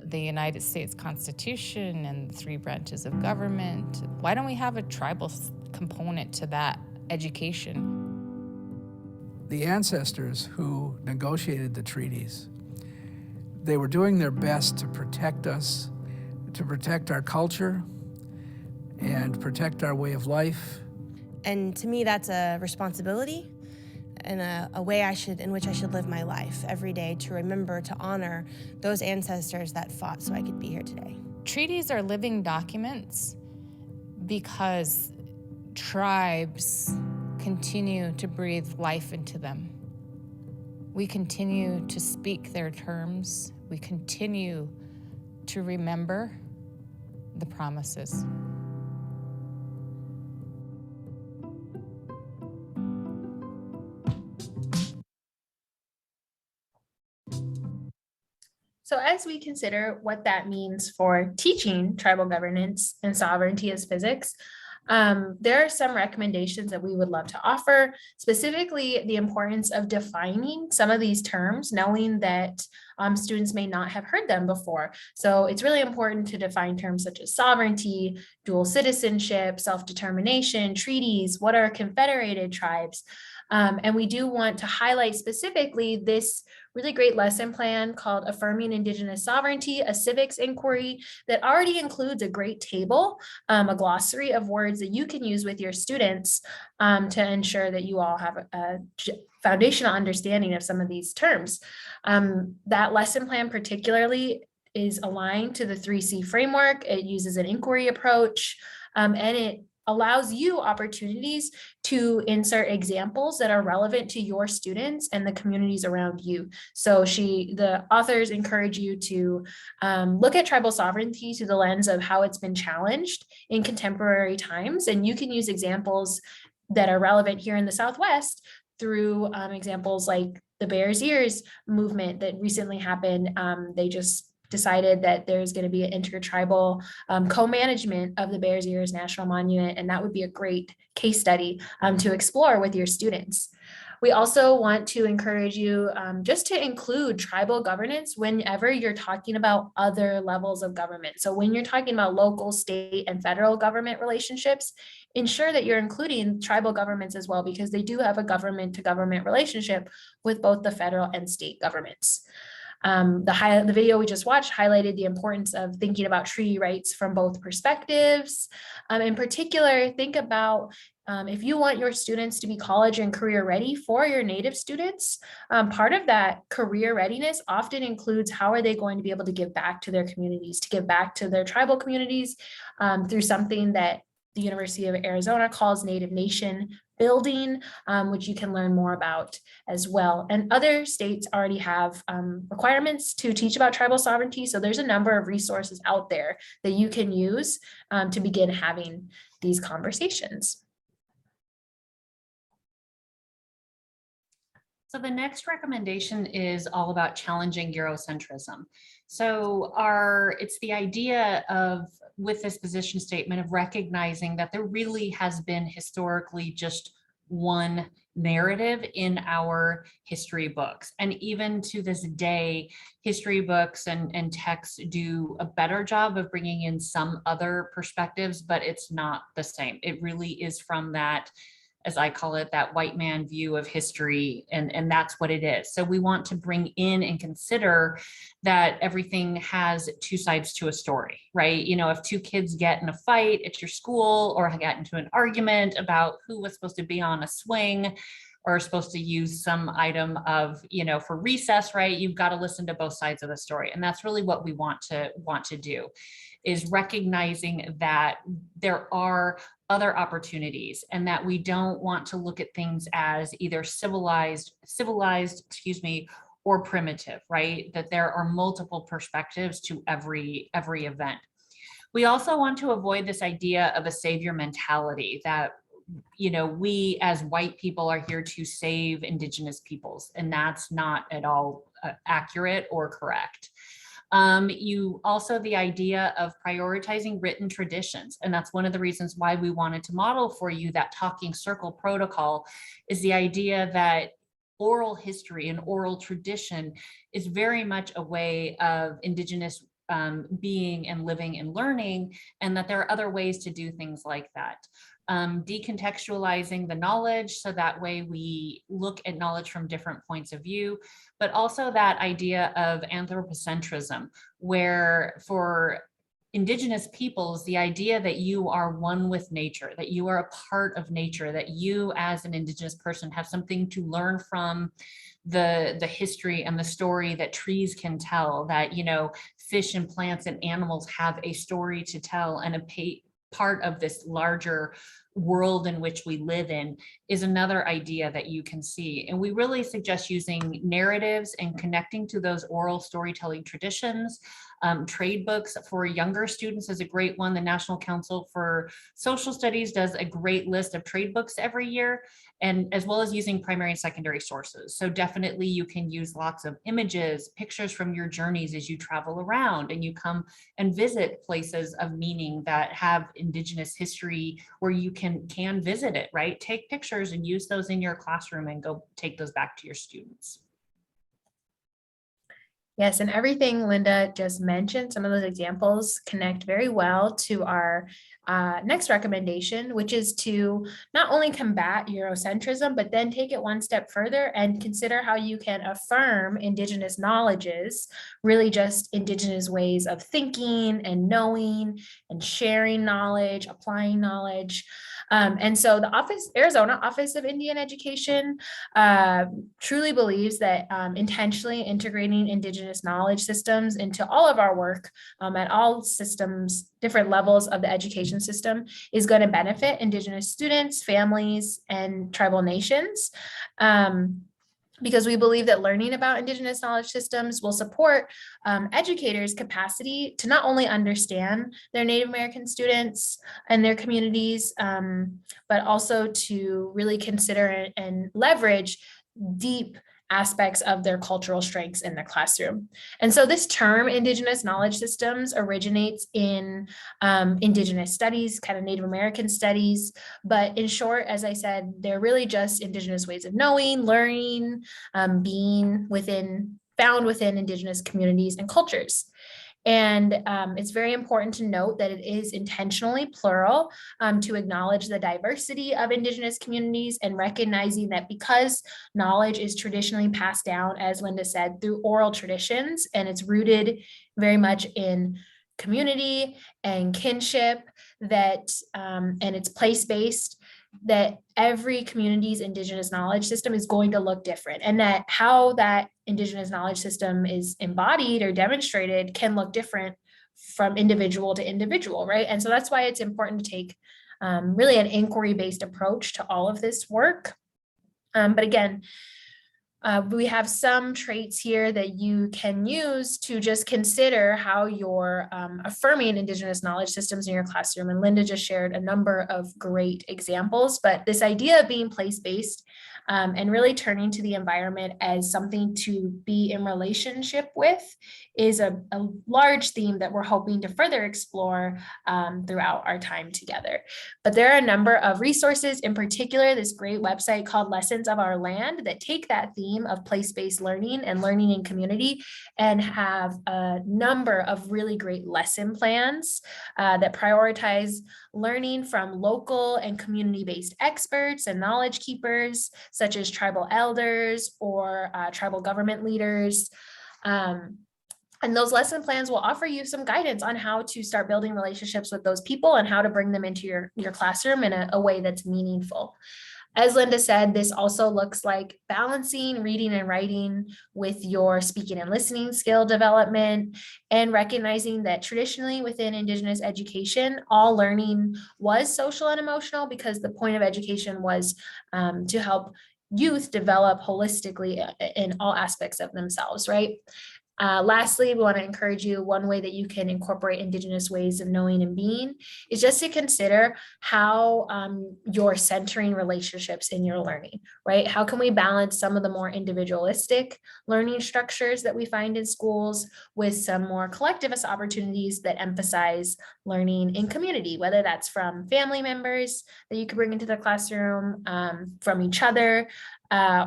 the United States Constitution and the 3 branches of government. Why don't we have a tribal component to that education? The ancestors who negotiated the treaties, they were doing their best to protect us, to protect our culture, and protect our way of life. And to me, that's a responsibility and a way in which I should live my life every day, to remember to honor those ancestors that fought so I could be here today. Treaties are living documents because tribes continue to breathe life into them. We continue to speak their terms. We continue to remember the promises. So as we consider what that means for teaching tribal governance and sovereignty as civics, there are some recommendations that we would love to offer, specifically the importance of defining some of these terms, knowing that students may not have heard them before. So it's really important to define terms such as sovereignty, dual citizenship, self-determination, treaties, what are confederated tribes. And we do want to highlight specifically this really great lesson plan called Affirming Indigenous Sovereignty, a civics inquiry that already includes a great table, a glossary of words that you can use with your students to ensure that you all have a foundational understanding of some of these terms. That lesson plan particularly is aligned to the 3C framework. It uses an inquiry approach, and it allows you opportunities to insert examples that are relevant to your students and the communities around you. So the authors encourage you to look at tribal sovereignty through the lens of how it's been challenged in contemporary times. And you can use examples that are relevant here in the Southwest through examples like the Bears Ears movement that recently happened. They just decided that there's going to be an intertribal co-management of the Bears Ears National Monument, and that would be a great case study to explore with your students. We also want to encourage you just to include tribal governance whenever you're talking about other levels of government. So when you're talking about local, state, and federal government relationships, ensure that you're including tribal governments as well, because they do have a government-to-government relationship with both the federal and state governments. The video we just watched highlighted the importance of thinking about treaty rights from both perspectives. In particular, think about if you want your students to be college and career ready for your Native students, part of that career readiness often includes how are they going to be able to give back to their communities, to give back to their tribal communities through something that the University of Arizona calls Native Nation building, which you can learn more about as well. And other states already have requirements to teach about tribal sovereignty. So there's a number of resources out there that you can use to begin having these conversations. So the next recommendation is all about challenging Eurocentrism. So it's the idea of, with this position statement, of recognizing that there really has been historically just one narrative in our history books. And even to this day, history books and texts do a better job of bringing in some other perspectives, but it's not the same. It really is from that, as I call it, that white man view of history, and that's what it is. So we want to bring in and consider that everything has two sides to a story, right? You know, if two kids get in a fight at your school or get into an argument about who was supposed to be on a swing or supposed to use some item of, you know, for recess, right? You've got to listen to both sides of the story. And that's really what we want to do, is recognizing that there are other opportunities and that we don't want to look at things as either civilized, or primitive, right? That there are multiple perspectives to every event. We also want to avoid this idea of a savior mentality that, you know, we as white people are here to save Indigenous peoples, and that's not at all accurate or correct. You also, the idea of prioritizing written traditions. And that's one of the reasons why we wanted to model for you that talking circle protocol, is the idea that oral history and oral tradition is very much a way of Indigenous being and living and learning, and that there are other ways to do things like that. Decontextualizing the knowledge, so that way we look at knowledge from different points of view, but also that idea of anthropocentrism, where for Indigenous peoples, the idea that you are one with nature, that you are a part of nature, that you as an Indigenous person have something to learn from the history and the story that trees can tell, that, you know, fish and plants and animals have a story to tell and a part of this larger world in which we live in, is another idea that you can see. And we really suggest using narratives and connecting to those oral storytelling traditions. Trade books for younger students is a great one. The National Council for Social Studies does a great list of trade books every year, and as well as using primary and secondary sources. So definitely you can use lots of images, pictures from your journeys as you travel around and you come and visit places of meaning that have Indigenous history, where you can visit it, right? Take pictures and use those in your classroom and go take those back to your students. Yes, and everything Linda just mentioned, some of those examples connect very well to our next recommendation, which is to not only combat Eurocentrism, but then take it one step further and consider how you can affirm Indigenous knowledges, really just Indigenous ways of thinking and knowing and sharing knowledge, applying knowledge. And so the Arizona Office of Indian Education truly believes that intentionally integrating Indigenous knowledge systems into all of our work at all systems, different levels of the education system, is going to benefit Indigenous students, families, and tribal nations. Because we believe that learning about Indigenous knowledge systems will support educators' capacity to not only understand their Native American students and their communities, but also to really consider and leverage deep aspects of their cultural strengths in the classroom. And so this term, Indigenous knowledge systems, originates in Indigenous studies, kind of Native American studies. But in short, as I said, they're really just Indigenous ways of knowing, learning, being found within Indigenous communities and cultures. And it's very important to note that it is intentionally plural, to acknowledge the diversity of Indigenous communities, and recognizing that because knowledge is traditionally passed down, as Linda said, through oral traditions, and it's rooted very much in community and kinship, that and it's place-based, that every community's Indigenous knowledge system is going to look different, and that how that Indigenous knowledge system is embodied or demonstrated can look different from individual to individual, right? And so that's why it's important to take really an inquiry-based approach to all of this work. But again, we have some traits here that you can use to just consider how you're affirming Indigenous knowledge systems in your classroom. And Linda just shared a number of great examples, but this idea of being place-based and really turning to the environment as something to be in relationship with is a large theme that we're hoping to further explore throughout our time together. But there are a number of resources, in particular, this great website called Lessons of Our Land, that take that theme of place-based learning and learning in community and have a number of really great lesson plans that prioritize learning from local and community-based experts and knowledge keepers, such as tribal elders or tribal government leaders. And those lesson plans will offer you some guidance on how to start building relationships with those people and how to bring them into your classroom in a way that's meaningful. As Linda said, this also looks like balancing reading and writing with your speaking and listening skill development, and recognizing that traditionally within Indigenous education, all learning was social and emotional, because the point of education was to help youth develop holistically in all aspects of themselves, right? Lastly, we want to encourage you, one way that you can incorporate Indigenous ways of knowing and being is just to consider how you're centering relationships in your learning, right? How can we balance some of the more individualistic learning structures that we find in schools with some more collectivist opportunities that emphasize learning in community, whether that's from family members that you could bring into the classroom, from each other,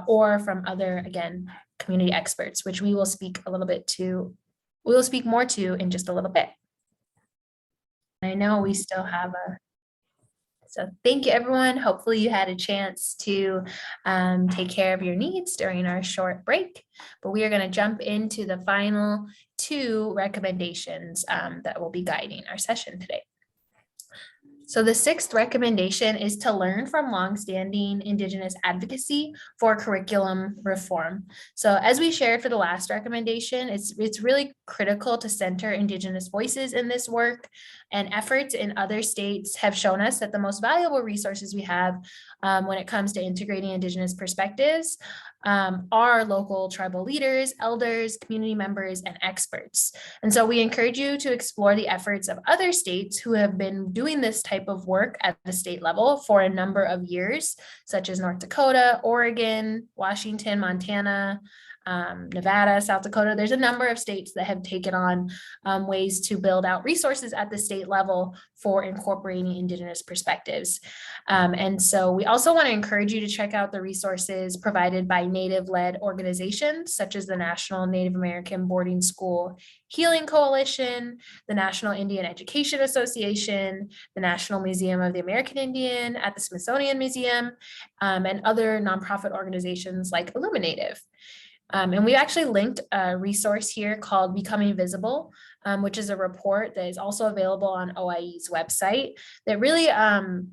or from other, again, community experts, which we will speak more to in just a little bit. I know we still have so thank you, everyone. Hopefully you had a chance to take care of your needs during our short break, but we are going to jump into the final 2 recommendations that will be guiding our session today. So the 6th recommendation is to learn from longstanding Indigenous advocacy for curriculum reform. So as we shared for the last recommendation, it's really critical to center Indigenous voices in this work, and efforts in other states have shown us that the most valuable resources we have when it comes to integrating Indigenous perspectives are local tribal leaders, elders, community members, and experts. And so we encourage you to explore the efforts of other states who have been doing this type of work at the state level for a number of years, such as North Dakota, Oregon, Washington, Montana, Nevada, South Dakota. There's a number of states that have taken on ways to build out resources at the state level for incorporating Indigenous perspectives. And so we also want to encourage you to check out the resources provided by Native-led organizations, such as the National Native American Boarding School Healing Coalition, the National Indian Education Association, the National Museum of the American Indian at the Smithsonian Museum, and other nonprofit organizations like Illuminative. And we've actually linked a resource here called Becoming Visible, which is a report that is also available on OIE's website that really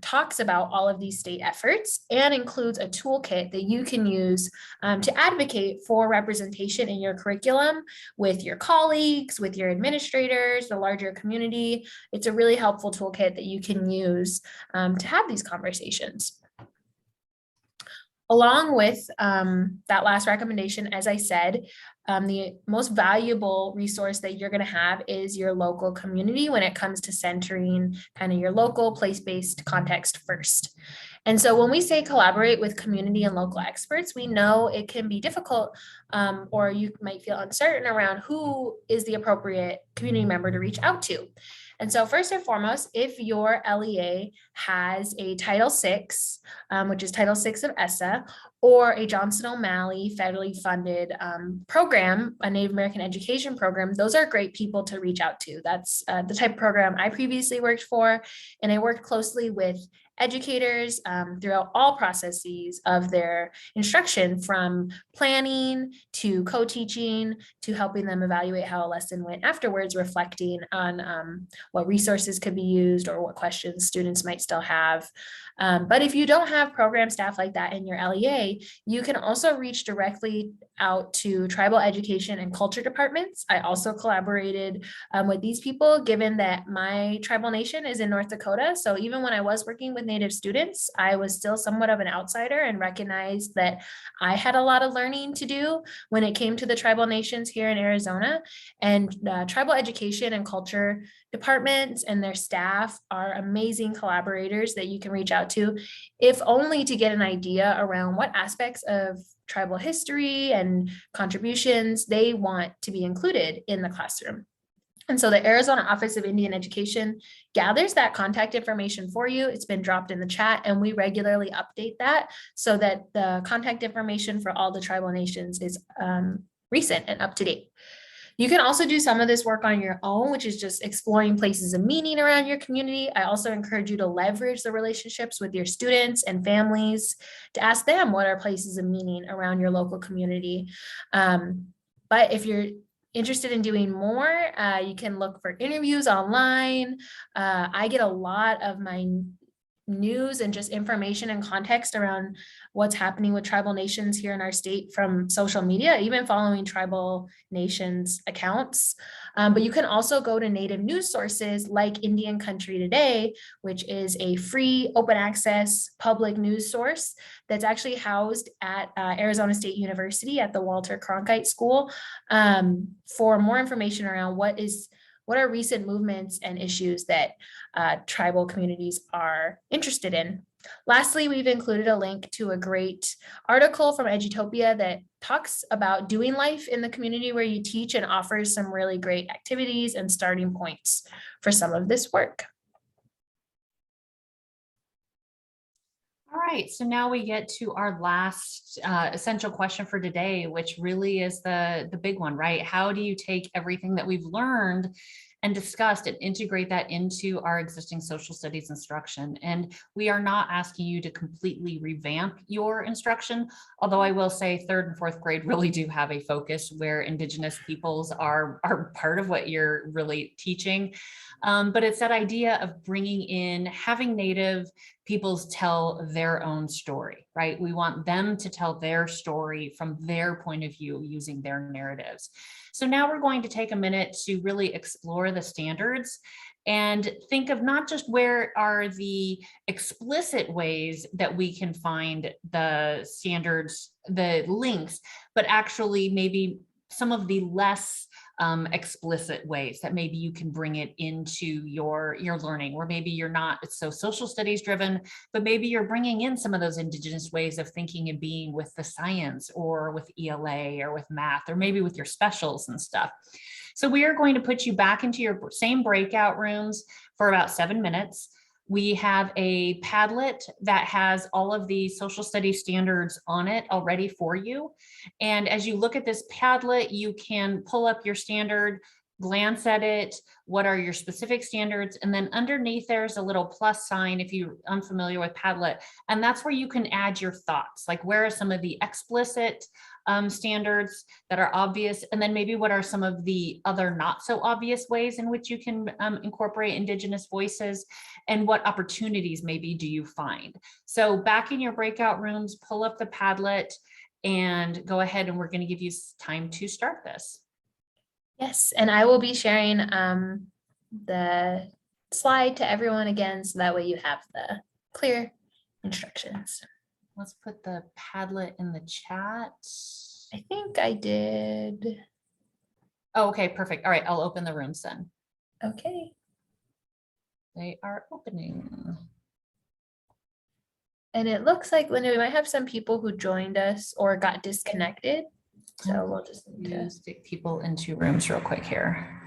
talks about all of these state efforts and includes a toolkit that you can use to advocate for representation in your curriculum with your colleagues, with your administrators, the larger community. It's a really helpful toolkit that you can use to have these conversations. Along with that last recommendation, as I said, the most valuable resource that you're going to have is your local community when it comes to centering kind of your local place-based context first. And so when we say collaborate with community and local experts, we know it can be difficult, or you might feel uncertain around who is the appropriate community member to reach out to. And so first and foremost, if your LEA has a Title VI, which is Title VI of ESSA, or a Johnson O'Malley federally funded program, a Native American education program, those are great people to reach out to. That's the type of program I previously worked for, and I worked closely with educators throughout all processes of their instruction, from planning to co-teaching to helping them evaluate how a lesson went afterwards, reflecting on what resources could be used or what questions students might still have. But if you don't have program staff like that in your LEA, you can also reach directly out to tribal education and culture departments. I also collaborated with these people, given that my tribal nation is in North Dakota. So even when I was working with with Native students, I was still somewhat of an outsider and recognized that I had a lot of learning to do when it came to the tribal nations here in Arizona. And tribal education and culture departments and their staff are amazing collaborators that you can reach out to, if only to get an idea around what aspects of tribal history and contributions they want to be included in the classroom. And so the Arizona Office of Indian Education gathers that contact information for you. It's been dropped in the chat, and we regularly update that so that the contact information for all the tribal nations is recent and up to date. You can also do some of this work on your own, which is just exploring places of meaning around your community. I also encourage you to leverage the relationships with your students and families to ask them what are places of meaning around your local community. But if you're interested in doing more, you can look for interviews online. I get a lot of my news and just information and context around what's happening with tribal nations here in our state from social media, even following tribal nations accounts. But you can also go to Native news sources like Indian Country Today, which is a free open access public news source that's actually housed at Arizona State University at the Walter Cronkite School, for more information around what are recent movements and issues that tribal communities are interested in. Lastly, we've included a link to a great article from Edutopia that talks about doing life in the community where you teach and offers some really great activities and starting points for some of this work. All right, so now we get to our last essential question for today, which really is the big one, right? How do you take everything that we've learned and discussed and integrate that into our existing social studies instruction? And we are not asking you to completely revamp your instruction, although I will say 3rd and 4th grade really do have a focus where Indigenous peoples are part of what you're really teaching. But it's that idea of bringing in, having Native peoples tell their own story, right? We want them to tell their story from their point of view using their narratives. So now we're going to take a minute to really explore the standards and think of not just where are the explicit ways that we can find the standards, the links, but actually maybe some of the less explicit ways that maybe you can bring it into your learning, where maybe you're not so social studies driven, but maybe you're bringing in some of those Indigenous ways of thinking and being with the science or with ELA or with math, or maybe with your specials and stuff. So we are going to put you back into your same breakout rooms for about 7 minutes. We have a Padlet that has all of the social studies standards on it already for you. And as you look at this Padlet, you can pull up your standard, glance at it, what are your specific standards, and then underneath there's a little plus sign if you're unfamiliar with Padlet, and that's where you can add your thoughts, like where are some of the explicit standards that are obvious, and then maybe what are some of the other not so obvious ways in which you can incorporate Indigenous voices, and what opportunities maybe do you find. So back in your breakout rooms, pull up the Padlet and go ahead, and we're going to give you time to start this. Yes, and I will be sharing the slide to everyone again, so that way you have the clear instructions. Let's put the Padlet in the chat. I think I did. Oh, okay, perfect. All right, I'll open the rooms then. Okay. They are opening. And it looks like, Linda, we might have some people who joined us or got disconnected. So we'll just need to stick people into rooms real quick here.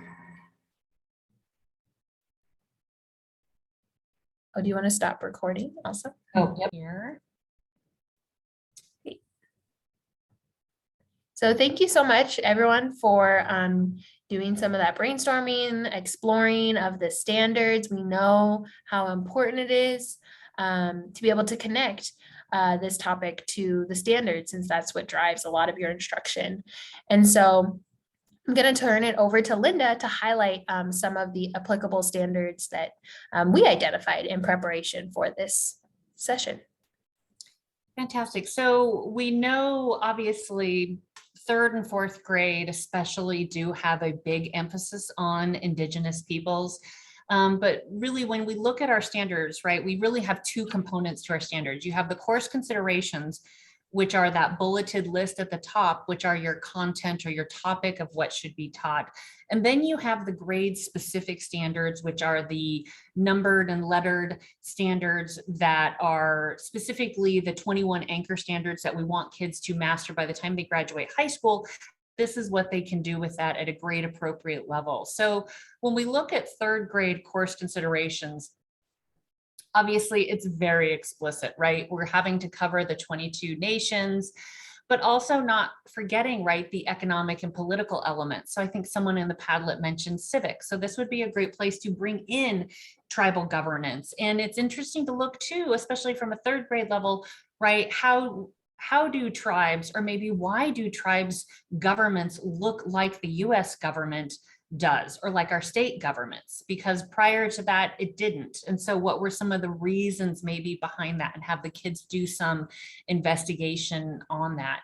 Oh, do you want to stop recording also? Oh, yep. Here. So thank you so much, everyone, for doing some of that brainstorming, exploring of the standards. We know how important it is to be able to connect this topic to the standards, since that's what drives a lot of your instruction. And so I'm going to turn it over to Linda to highlight some of the applicable standards that we identified in preparation for this session. Fantastic. So we know, obviously, 3rd and 4th grade especially do have a big emphasis on Indigenous peoples. But really, when we look at our standards, right, we really have two components to our standards. You have the course considerations, which are that bulleted list at the top, which are your content or your topic of what should be taught. And then you have the grade specific standards, which are the numbered and lettered standards that are specifically the 21 anchor standards that we want kids to master by the time they graduate high school. This is what they can do with that at a grade appropriate level. So when we look at third grade course considerations, obviously it's very explicit, right? We're having to cover the 22 nations, but also not forgetting, right, the economic and political elements. So I think someone in the Padlet mentioned civics. So this would be a great place to bring in tribal governance. And it's interesting to look too, especially from a third grade level, right? How do tribes, or maybe why do tribes governments look like the US government does, or like our state governments? Because prior to that, it didn't. And so what were some of the reasons maybe behind that, and have the kids do some investigation on that.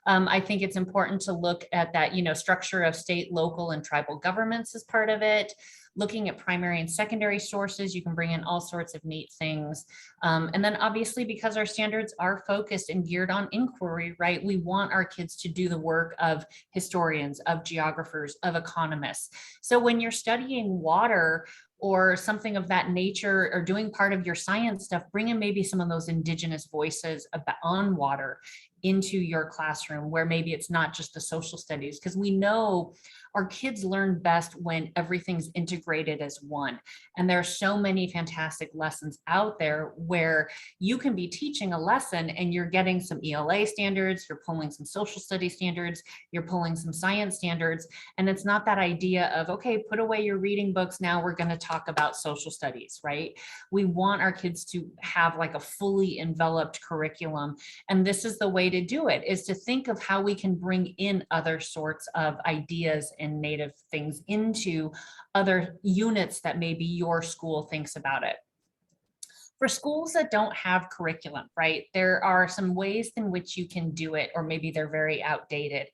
I think it's important to look at that, structure of state, local, and tribal governments as part of it. Looking at primary and secondary sources, you can bring in all sorts of neat things. And then obviously, because our standards are focused and geared on inquiry, right, we want our kids to do the work of historians, of geographers, of economists. So when you're studying water or something of that nature, or doing part of your science stuff, bring in maybe some of those indigenous voices on water into your classroom, where maybe it's not just the social studies, because we know our kids learn best when everything's integrated as one. And there are so many fantastic lessons out there where you can be teaching a lesson and you're getting some ELA standards, you're pulling some social studies standards, you're pulling some science standards. And it's not that idea of, okay, put away your reading books, now we're going to talk about social studies, right? We want our kids to have like a fully enveloped curriculum. And this is the way to do it, is to think of how we can bring in other sorts of ideas and Native things into other units that maybe your school thinks about it. For schools that don't have curriculum, right, there are some ways in which you can do it, or maybe they're very outdated.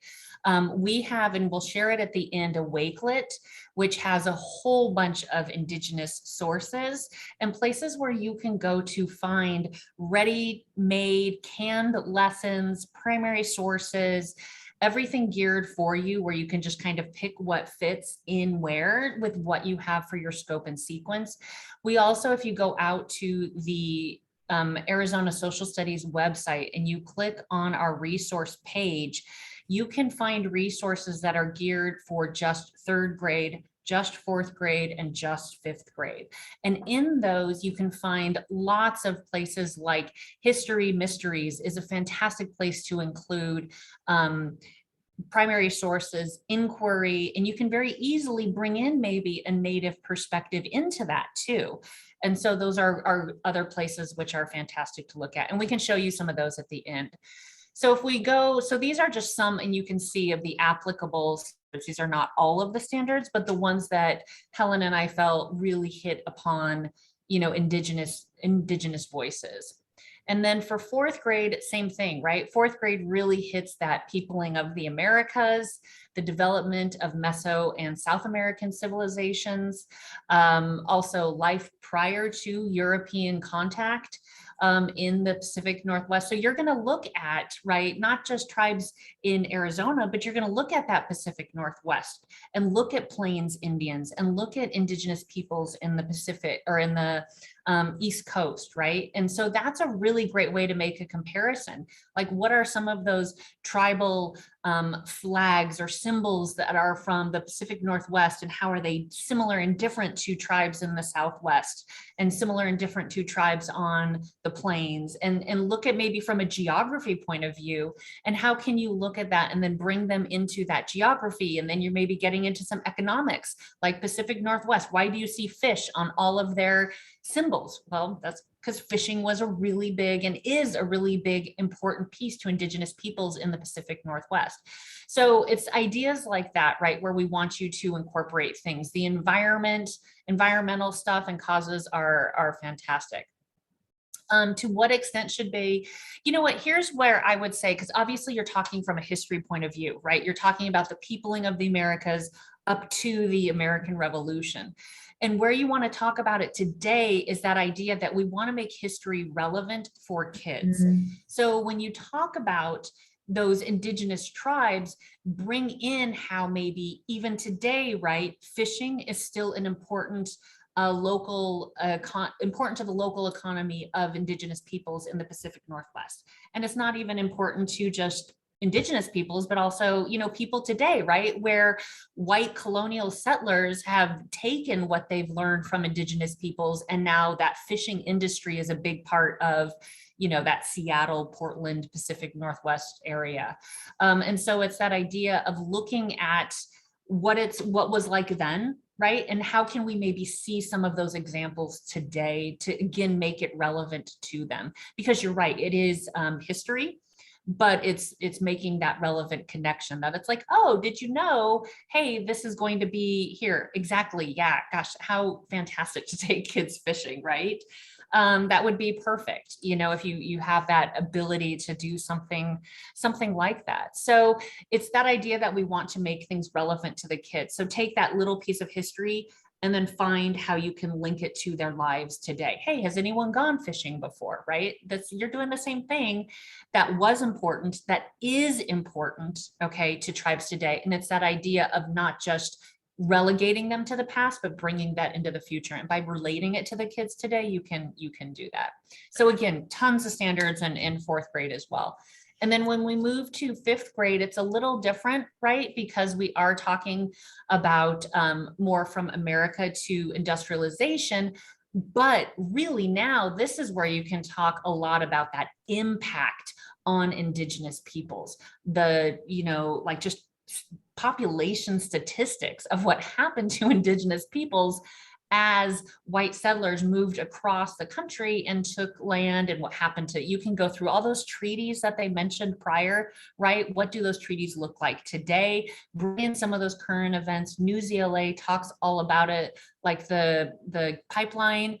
We have, and we'll share it at the end, a Wakelet, which has a whole bunch of Indigenous sources and places where you can go to find ready-made canned lessons, primary sources, everything geared for you, where you can just kind of pick what fits in where with what you have for your scope and sequence. We also, if you go out to the Arizona Social Studies website and you click on our resource page, you can find resources that are geared for just third grade, just fourth grade, and just fifth grade. And in those, you can find lots of places like History Mysteries is a fantastic place to include primary sources, inquiry, and you can very easily bring in maybe a Native perspective into that too. And so those are other places which are fantastic to look at. And we can show you some of those at the end. So if we go, so these are just some, and you can see of the applicable. These are not all of the standards, but the ones that Helen and I felt really hit upon, indigenous voices. And then for fourth grade, same thing, right? Fourth grade really hits that peopling of the Americas, the development of Meso and South American civilizations, also life prior to European contact in the Pacific Northwest. So you're going to look at, right, not just tribes in Arizona, but you're going to look at that Pacific Northwest and look at Plains Indians and look at indigenous peoples in the Pacific, or in the East Coast, right? And so that's a really great way to make a comparison. Like, what are some of those tribal flags or symbols that are from the Pacific Northwest, and how are they similar and different to tribes in the Southwest, and similar and different to tribes on the plains? And look at maybe from a geography point of view, and how can you look at that and then bring them into that geography? And then you're maybe getting into some economics, like Pacific Northwest. Why do you see fish on all of their symbols? Well, that's because fishing was a really big, and is a really big, important piece to indigenous peoples in the Pacific Northwest. So it's ideas like that, right, where we want you to incorporate things. The environmental stuff and causes are fantastic. To what extent should they, you know what, here's where I would say, because obviously you're talking from a history point of view, right? You're talking about the peopling of the Americas up to the American Revolution. And where you want to talk about it today is that idea that we want to make history relevant for kids. So when you talk about those indigenous tribes, bring in how maybe even today, right, fishing is still an important important to the local economy of indigenous peoples in the Pacific Northwest. And it's not even important to just indigenous peoples, but also, you know, people today, right, where white colonial settlers have taken what they've learned from indigenous peoples, and now that fishing industry is a big part of, you know, that Seattle, Portland, Pacific Northwest area. And so it's that idea of looking at what was like then, right? And how can we maybe see some of those examples today to, again, make it relevant to them? Because you're right, it is history, but it's making that relevant connection, that it's like, oh, did you know, hey, this is going to be here. Exactly. Yeah. Gosh, how fantastic to take kids fishing, right? That would be perfect, you know, if you have that ability to do something like that. So it's that idea that we want to make things relevant to the kids. So take that little piece of history and then find how you can link it to their lives today. Hey, has anyone gone fishing before, right? You're doing the same thing that was important, that is important, okay, to tribes today. And it's that idea of not just relegating them to the past, but bringing that into the future. And by relating it to the kids today, you can do that. So again, tons of standards in fourth grade as well. And then when we move to fifth grade, it's a little different, right? Because we are talking about more from America to industrialization. But really now, this is where you can talk a lot about that impact on indigenous peoples. The, you know, like just population statistics of what happened to indigenous peoples as white settlers moved across the country and took land, and what happened to, you can go through all those treaties that they mentioned prior, right? What do those treaties look like today? Bring in some of those current events. New ZLA talks all about it, like the pipeline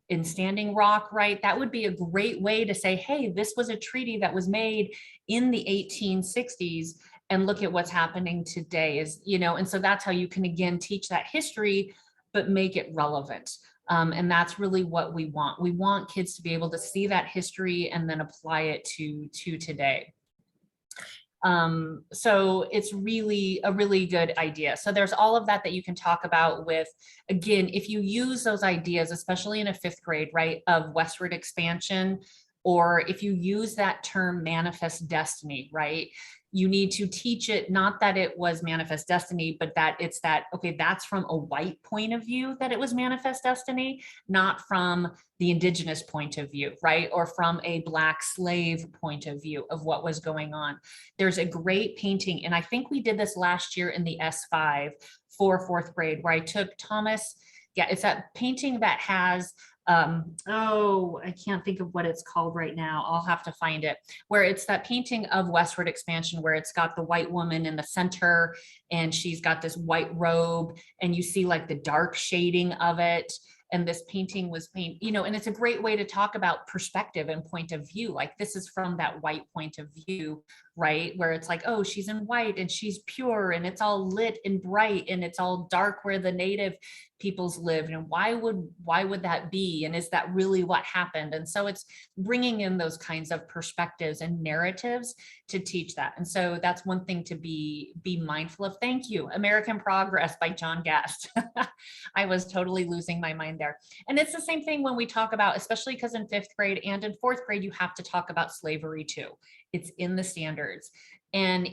in Standing Rock, right? That would be a great way to say, hey, this was a treaty that was made in the 1860s, and look at what's happening today, is, you know, and so that's how you can, again, teach that history, but make it relevant. And that's really what we want. We want kids to be able to see that history and then apply it to today. So it's really a really good idea. So there's all of that you can talk about with, again, if you use those ideas, especially in a fifth grade, right, of westward expansion, or if you use that term manifest destiny, right, you need to teach it, not that it was manifest destiny, but that it's that, okay, that's from a white point of view that it was manifest destiny, not from the indigenous point of view, right? Or from a Black slave point of view of what was going on. There's a great painting, and I think we did this last year in the S5 for fourth grade, where I took Thomas, it's that painting that has, I can't think of what it's called right now. I'll have to find it, where it's that painting of westward expansion, where it's got the white woman in the center and she's got this white robe, and you see like the dark shading of it. And this painting was you know, and it's a great way to talk about perspective and point of view. Like, this is from that white point of view, right? Where it's like, oh, she's in white and she's pure and it's all lit and bright and it's all dark where the native peoples lived. And why would that be? And is that really what happened? And so it's bringing in those kinds of perspectives and narratives to teach that. And so that's one thing to be mindful of. Thank you. American Progress by John Gast. I was totally losing my mind there. And it's the same thing when we talk about, especially because in fifth grade and in fourth grade, you have to talk about slavery too. It's in the standards. And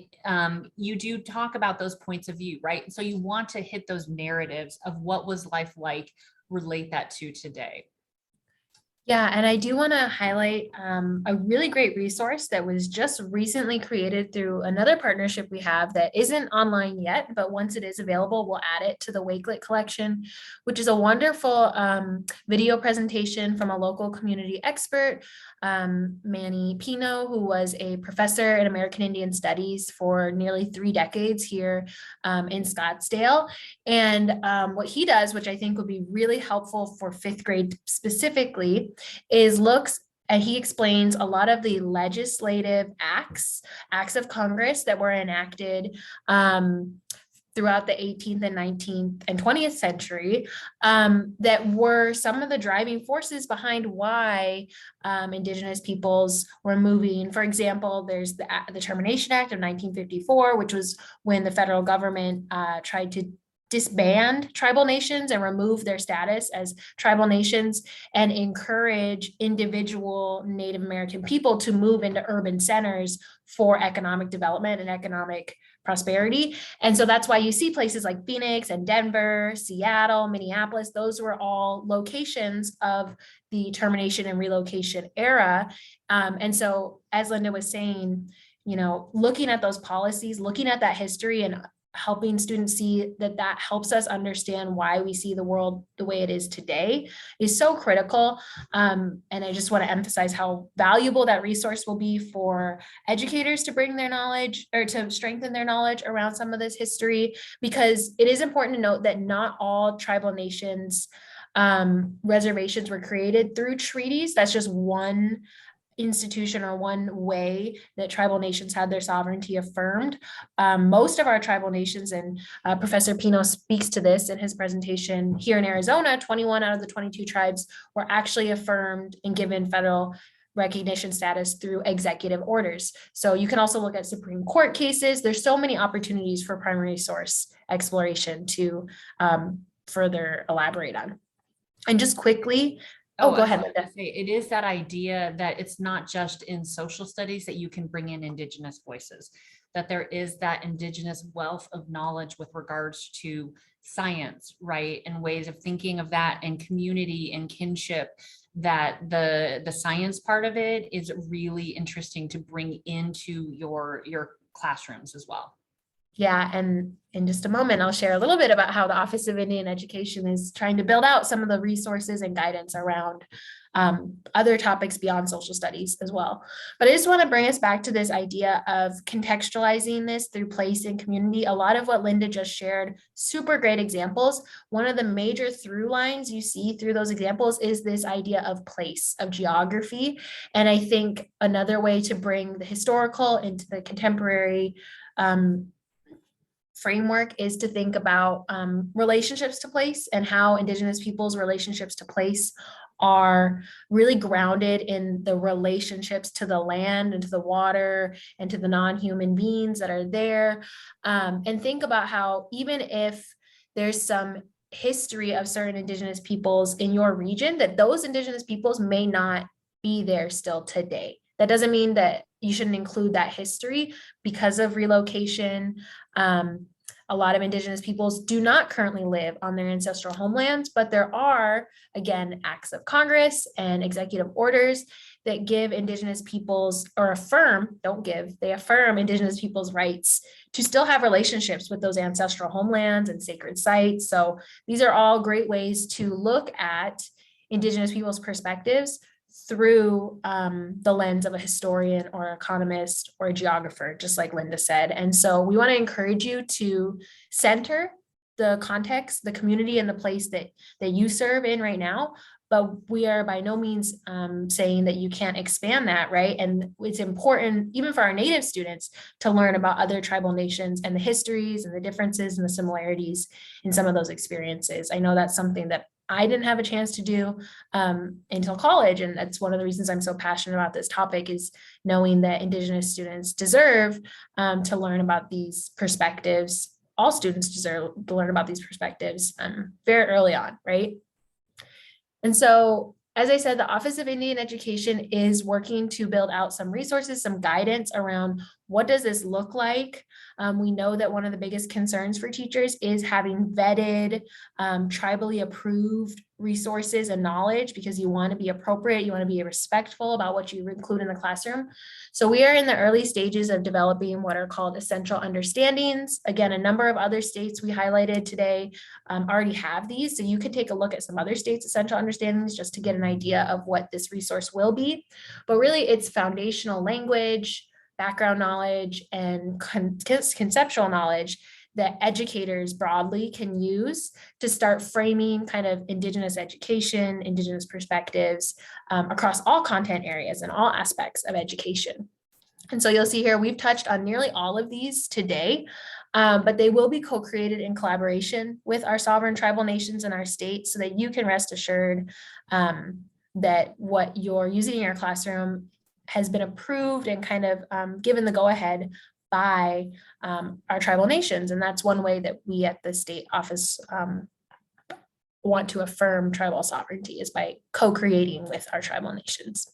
you do talk about those points of view, right? So you want to hit those narratives of what was life like, relate that to today. Yeah, and I do want to highlight a really great resource that was just recently created through another partnership we have that isn't online yet, but once it is available, we'll add it to the Wakelet collection, which is a wonderful video presentation from a local community expert, Manny Pino, who was a professor in American Indian Studies for nearly 3 decades here in Scottsdale. And what he does, which I think would be really helpful for fifth grade specifically, is looks and he explains a lot of the legislative acts of Congress that were enacted throughout the 18th and 19th and 20th century that were some of the driving forces behind why Indigenous peoples were moving. For example, there's the Termination Act of 1954, which was when the federal government tried to disband tribal nations and remove their status as tribal nations and encourage individual Native American people to move into urban centers for economic development and economic prosperity. And so that's why you see places like Phoenix and Denver, Seattle, Minneapolis, those were all locations of the termination and relocation era. And so as Linda was saying, looking at those policies, looking at that history and helping students see that helps us understand why we see the world the way it is today is so critical. And I just want to emphasize how valuable that resource will be for educators to bring their knowledge or to strengthen their knowledge around some of this history, because it is important to note that not all tribal nations reservations were created through treaties. That's just one institution or one way that tribal nations had their sovereignty affirmed. Most of our tribal nations, and Professor Pino speaks to this in his presentation here in Arizona, 21 out of the 22 tribes were actually affirmed and given federal recognition status through executive orders. So you can also look at Supreme Court cases. There's so many opportunities for primary source exploration to further elaborate on. And just quickly, go ahead, Linda. It is that idea that it's not just in social studies that you can bring in Indigenous voices, that there is that Indigenous wealth of knowledge with regards to science, right? And ways of thinking of that and community and kinship, that the science part of it is really interesting to bring into your classrooms as well. Yeah, and in just a moment, I'll share a little bit about how the Office of Indian Education is trying to build out some of the resources and guidance around other topics beyond social studies as well. But I just want to bring us back to this idea of contextualizing this through place and community. A lot of what Linda just shared, super great examples. One of the major through lines you see through those examples is this idea of place, of geography. And I think another way to bring the historical into the contemporary framework is to think about relationships to place and how Indigenous people's relationships to place are really grounded in the relationships to the land and to the water and to the non-human beings that are there. And think about how even if there's some history of certain Indigenous peoples in your region, that those Indigenous peoples may not be there still today. That doesn't mean that you shouldn't include that history because of relocation. A lot of Indigenous peoples do not currently live on their ancestral homelands, but there are, again, acts of Congress and executive orders that give Indigenous peoples, or affirm, don't give, they affirm Indigenous peoples' rights to still have relationships with those ancestral homelands and sacred sites. So these are all great ways to look at Indigenous people's perspectives through the lens of a historian or economist or a geographer, just like Linda said. And so we want to encourage you to center the context, the community, and the place that you serve in right now. But we are by no means saying that you can't expand that, right? And it's important, even for our Native students, to learn about other tribal nations and the histories and the differences and the similarities in some of those experiences. I know that's something that I didn't have a chance to do until college. And that's one of the reasons I'm so passionate about this topic, is knowing that Indigenous students deserve to learn about these perspectives. All students deserve to learn about these perspectives very early on, right? And so, as I said, the Office of Indian Education is working to build out some resources, some guidance around what does this look like. We know that one of the biggest concerns for teachers is having vetted, tribally approved resources and knowledge, because you want to be appropriate, you want to be respectful about what you include in the classroom. So we are in the early stages of developing what are called essential understandings. Again, a number of other states we highlighted today already have these. So you could take a look at some other states' essential understandings just to get an idea of what this resource will be. But really, it's foundational language, background knowledge, and conceptual knowledge that educators broadly can use to start framing kind of Indigenous education, Indigenous perspectives across all content areas and all aspects of education. And so you'll see here, we've touched on nearly all of these today, but they will be co-created in collaboration with our sovereign tribal nations and our states, so that you can rest assured that what you're using in your classroom has been approved and kind of given the go-ahead by our tribal nations. And that's one way that we at the state office want to affirm tribal sovereignty, is by co-creating with our tribal nations.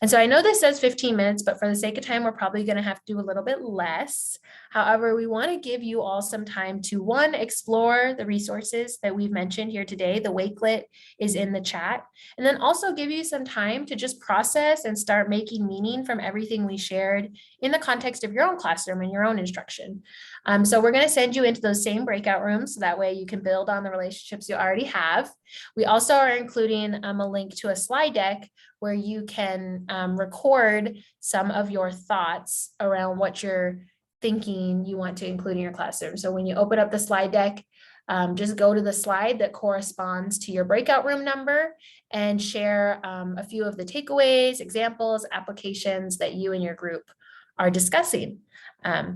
And so I know this says 15 minutes, but for the sake of time, we're probably going to have to do a little bit less. However, we want to give you all some time to, one, explore the resources that we've mentioned here today. The Wakelet is in the chat. And then also give you some time to just process and start making meaning from everything we shared in the context of your own classroom and your own instruction. So we're going to send you into those same breakout rooms, so that way you can build on the relationships you already have. We also are including a link to a slide deck where you can record some of your thoughts around what you're thinking you want to include in your classroom. So when you open up the slide deck, just go to the slide that corresponds to your breakout room number and share a few of the takeaways, examples, applications that you and your group are discussing.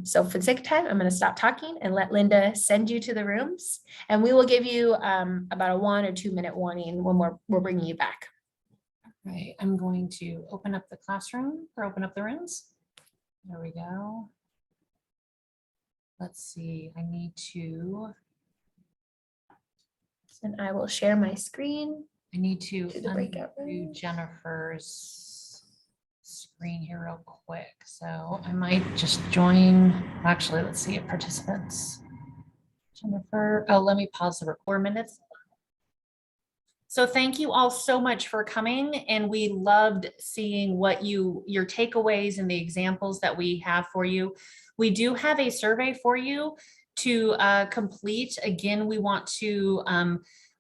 So for the sake of time, I'm going to stop talking and let Linda send you to the rooms, and we will give you about a 1 or 2 minute warning when we're bringing you back. Right, I'm going to open up the classroom or open up the rooms. There we go. Let's see, I need to. And I will share my screen. I need to breakout undo Jennifer's screen here real quick. So I might just join, actually, let's see, participants. Jennifer, oh, let me pause the record minutes. So thank you all so much for coming, and we loved seeing what your takeaways and the examples that we have for you. We do have a survey for you to complete. Again, we want to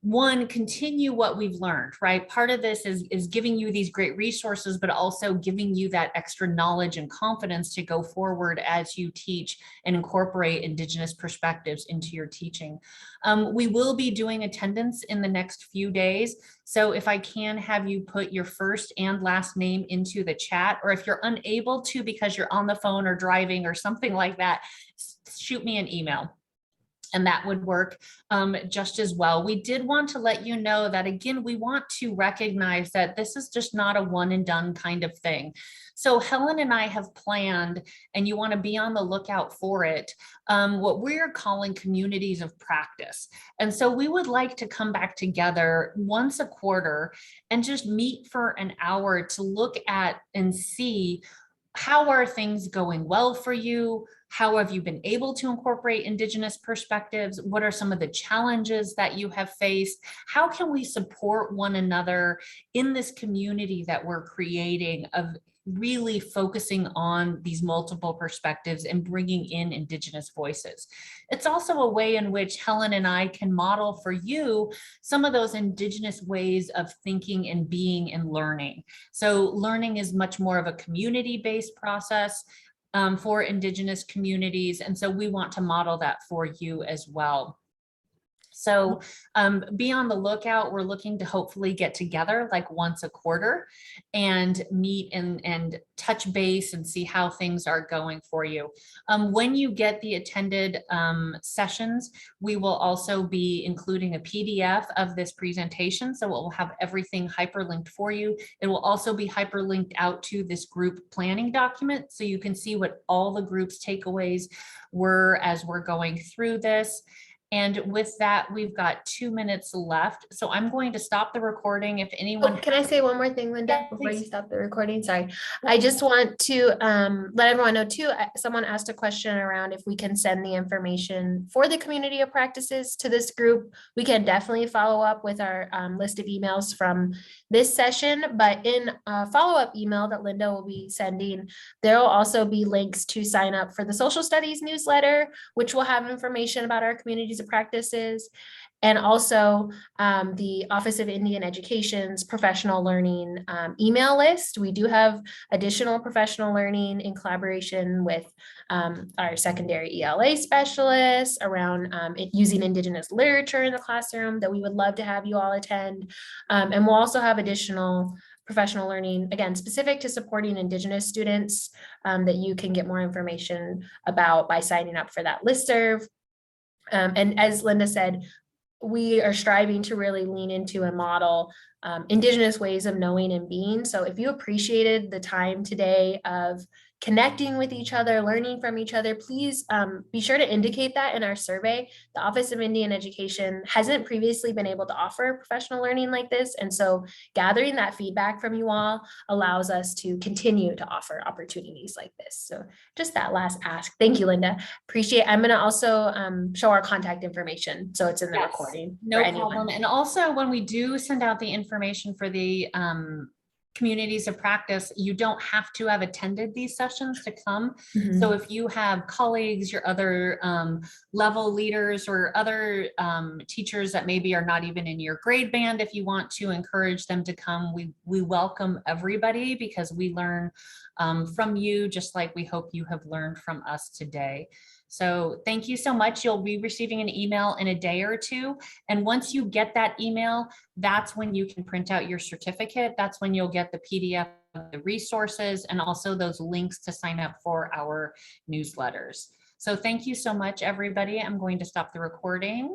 one, continue what we've learned, right? Part of this is giving you these great resources, but also giving you that extra knowledge and confidence to go forward as you teach and incorporate Indigenous perspectives into your teaching. We will be doing attendance in the next few days. So if I can have you put your first and last name into the chat, or if you're unable to because you're on the phone or driving or something like that, shoot me an email. And that would work just as well. We did want to let you know that, again, we want to recognize that this is just not a one and done kind of thing. So Helen and I have planned, and you want to be on the lookout for it, what we're calling communities of practice. And so we would like to come back together once a quarter and just meet for an hour to look at and see, how are things going well for you? How have you been able to incorporate Indigenous perspectives? What are some of the challenges that you have faced? How can we support one another in this community that we're creating of really focusing on these multiple perspectives and bringing in Indigenous voices? It's also a way in which Helen and I can model for you some of those Indigenous ways of thinking and being and learning. So learning is much more of a community-based process for Indigenous communities. And so we want to model that for you as well. So be on the lookout. We're looking to hopefully get together like once a quarter and meet and touch base and see how things are going for you. When you get the attended sessions, we will also be including a PDF of this presentation. So it will have everything hyperlinked for you. It will also be hyperlinked out to this group planning document, so you can see what all the group's takeaways were as we're going through this. And with that, we've got 2 minutes left. So I'm going to stop the recording. If anyone— Can I say one more thing, Linda, before you stop the recording? Sorry. I just want to let everyone know too, someone asked a question around if we can send the information for the community of practices to this group. We can definitely follow up with our list of emails from this session, but in a follow-up email that Linda will be sending, there will also be links to sign up for the social studies newsletter, which will have information about our communities of practices. And also the Office of Indian Education's professional learning email list. We do have additional professional learning in collaboration with our secondary ELA specialists around using Indigenous literature in the classroom that we would love to have you all attend. And we'll also have additional professional learning, again, specific to supporting Indigenous students that you can get more information about by signing up for that listserv. And as Linda said, we are striving to really lean into and model Indigenous ways of knowing and being. So if you appreciated the time today of connecting with each other, learning from each other, please be sure to indicate that in our survey. The Office of Indian Education hasn't previously been able to offer professional learning like this. And so gathering that feedback from you all allows us to continue to offer opportunities like this. So just that last ask. Thank you, Linda. Appreciate it. I'm gonna also show our contact information. So it's in the recording. No problem. And also when we do send out the information for the communities of practice, you don't have to have attended these sessions to come. So if you have colleagues, your other level leaders or other teachers that maybe are not even in your grade band, if you want to encourage them to come, we welcome everybody because we learn from you, just like we hope you have learned from us today. So thank you so much. You'll be receiving an email in a day or two. And once you get that email, that's when you can print out your certificate. That's when you'll get the PDF of the resources and also those links to sign up for our newsletters. So thank you so much, everybody. I'm going to stop the recording.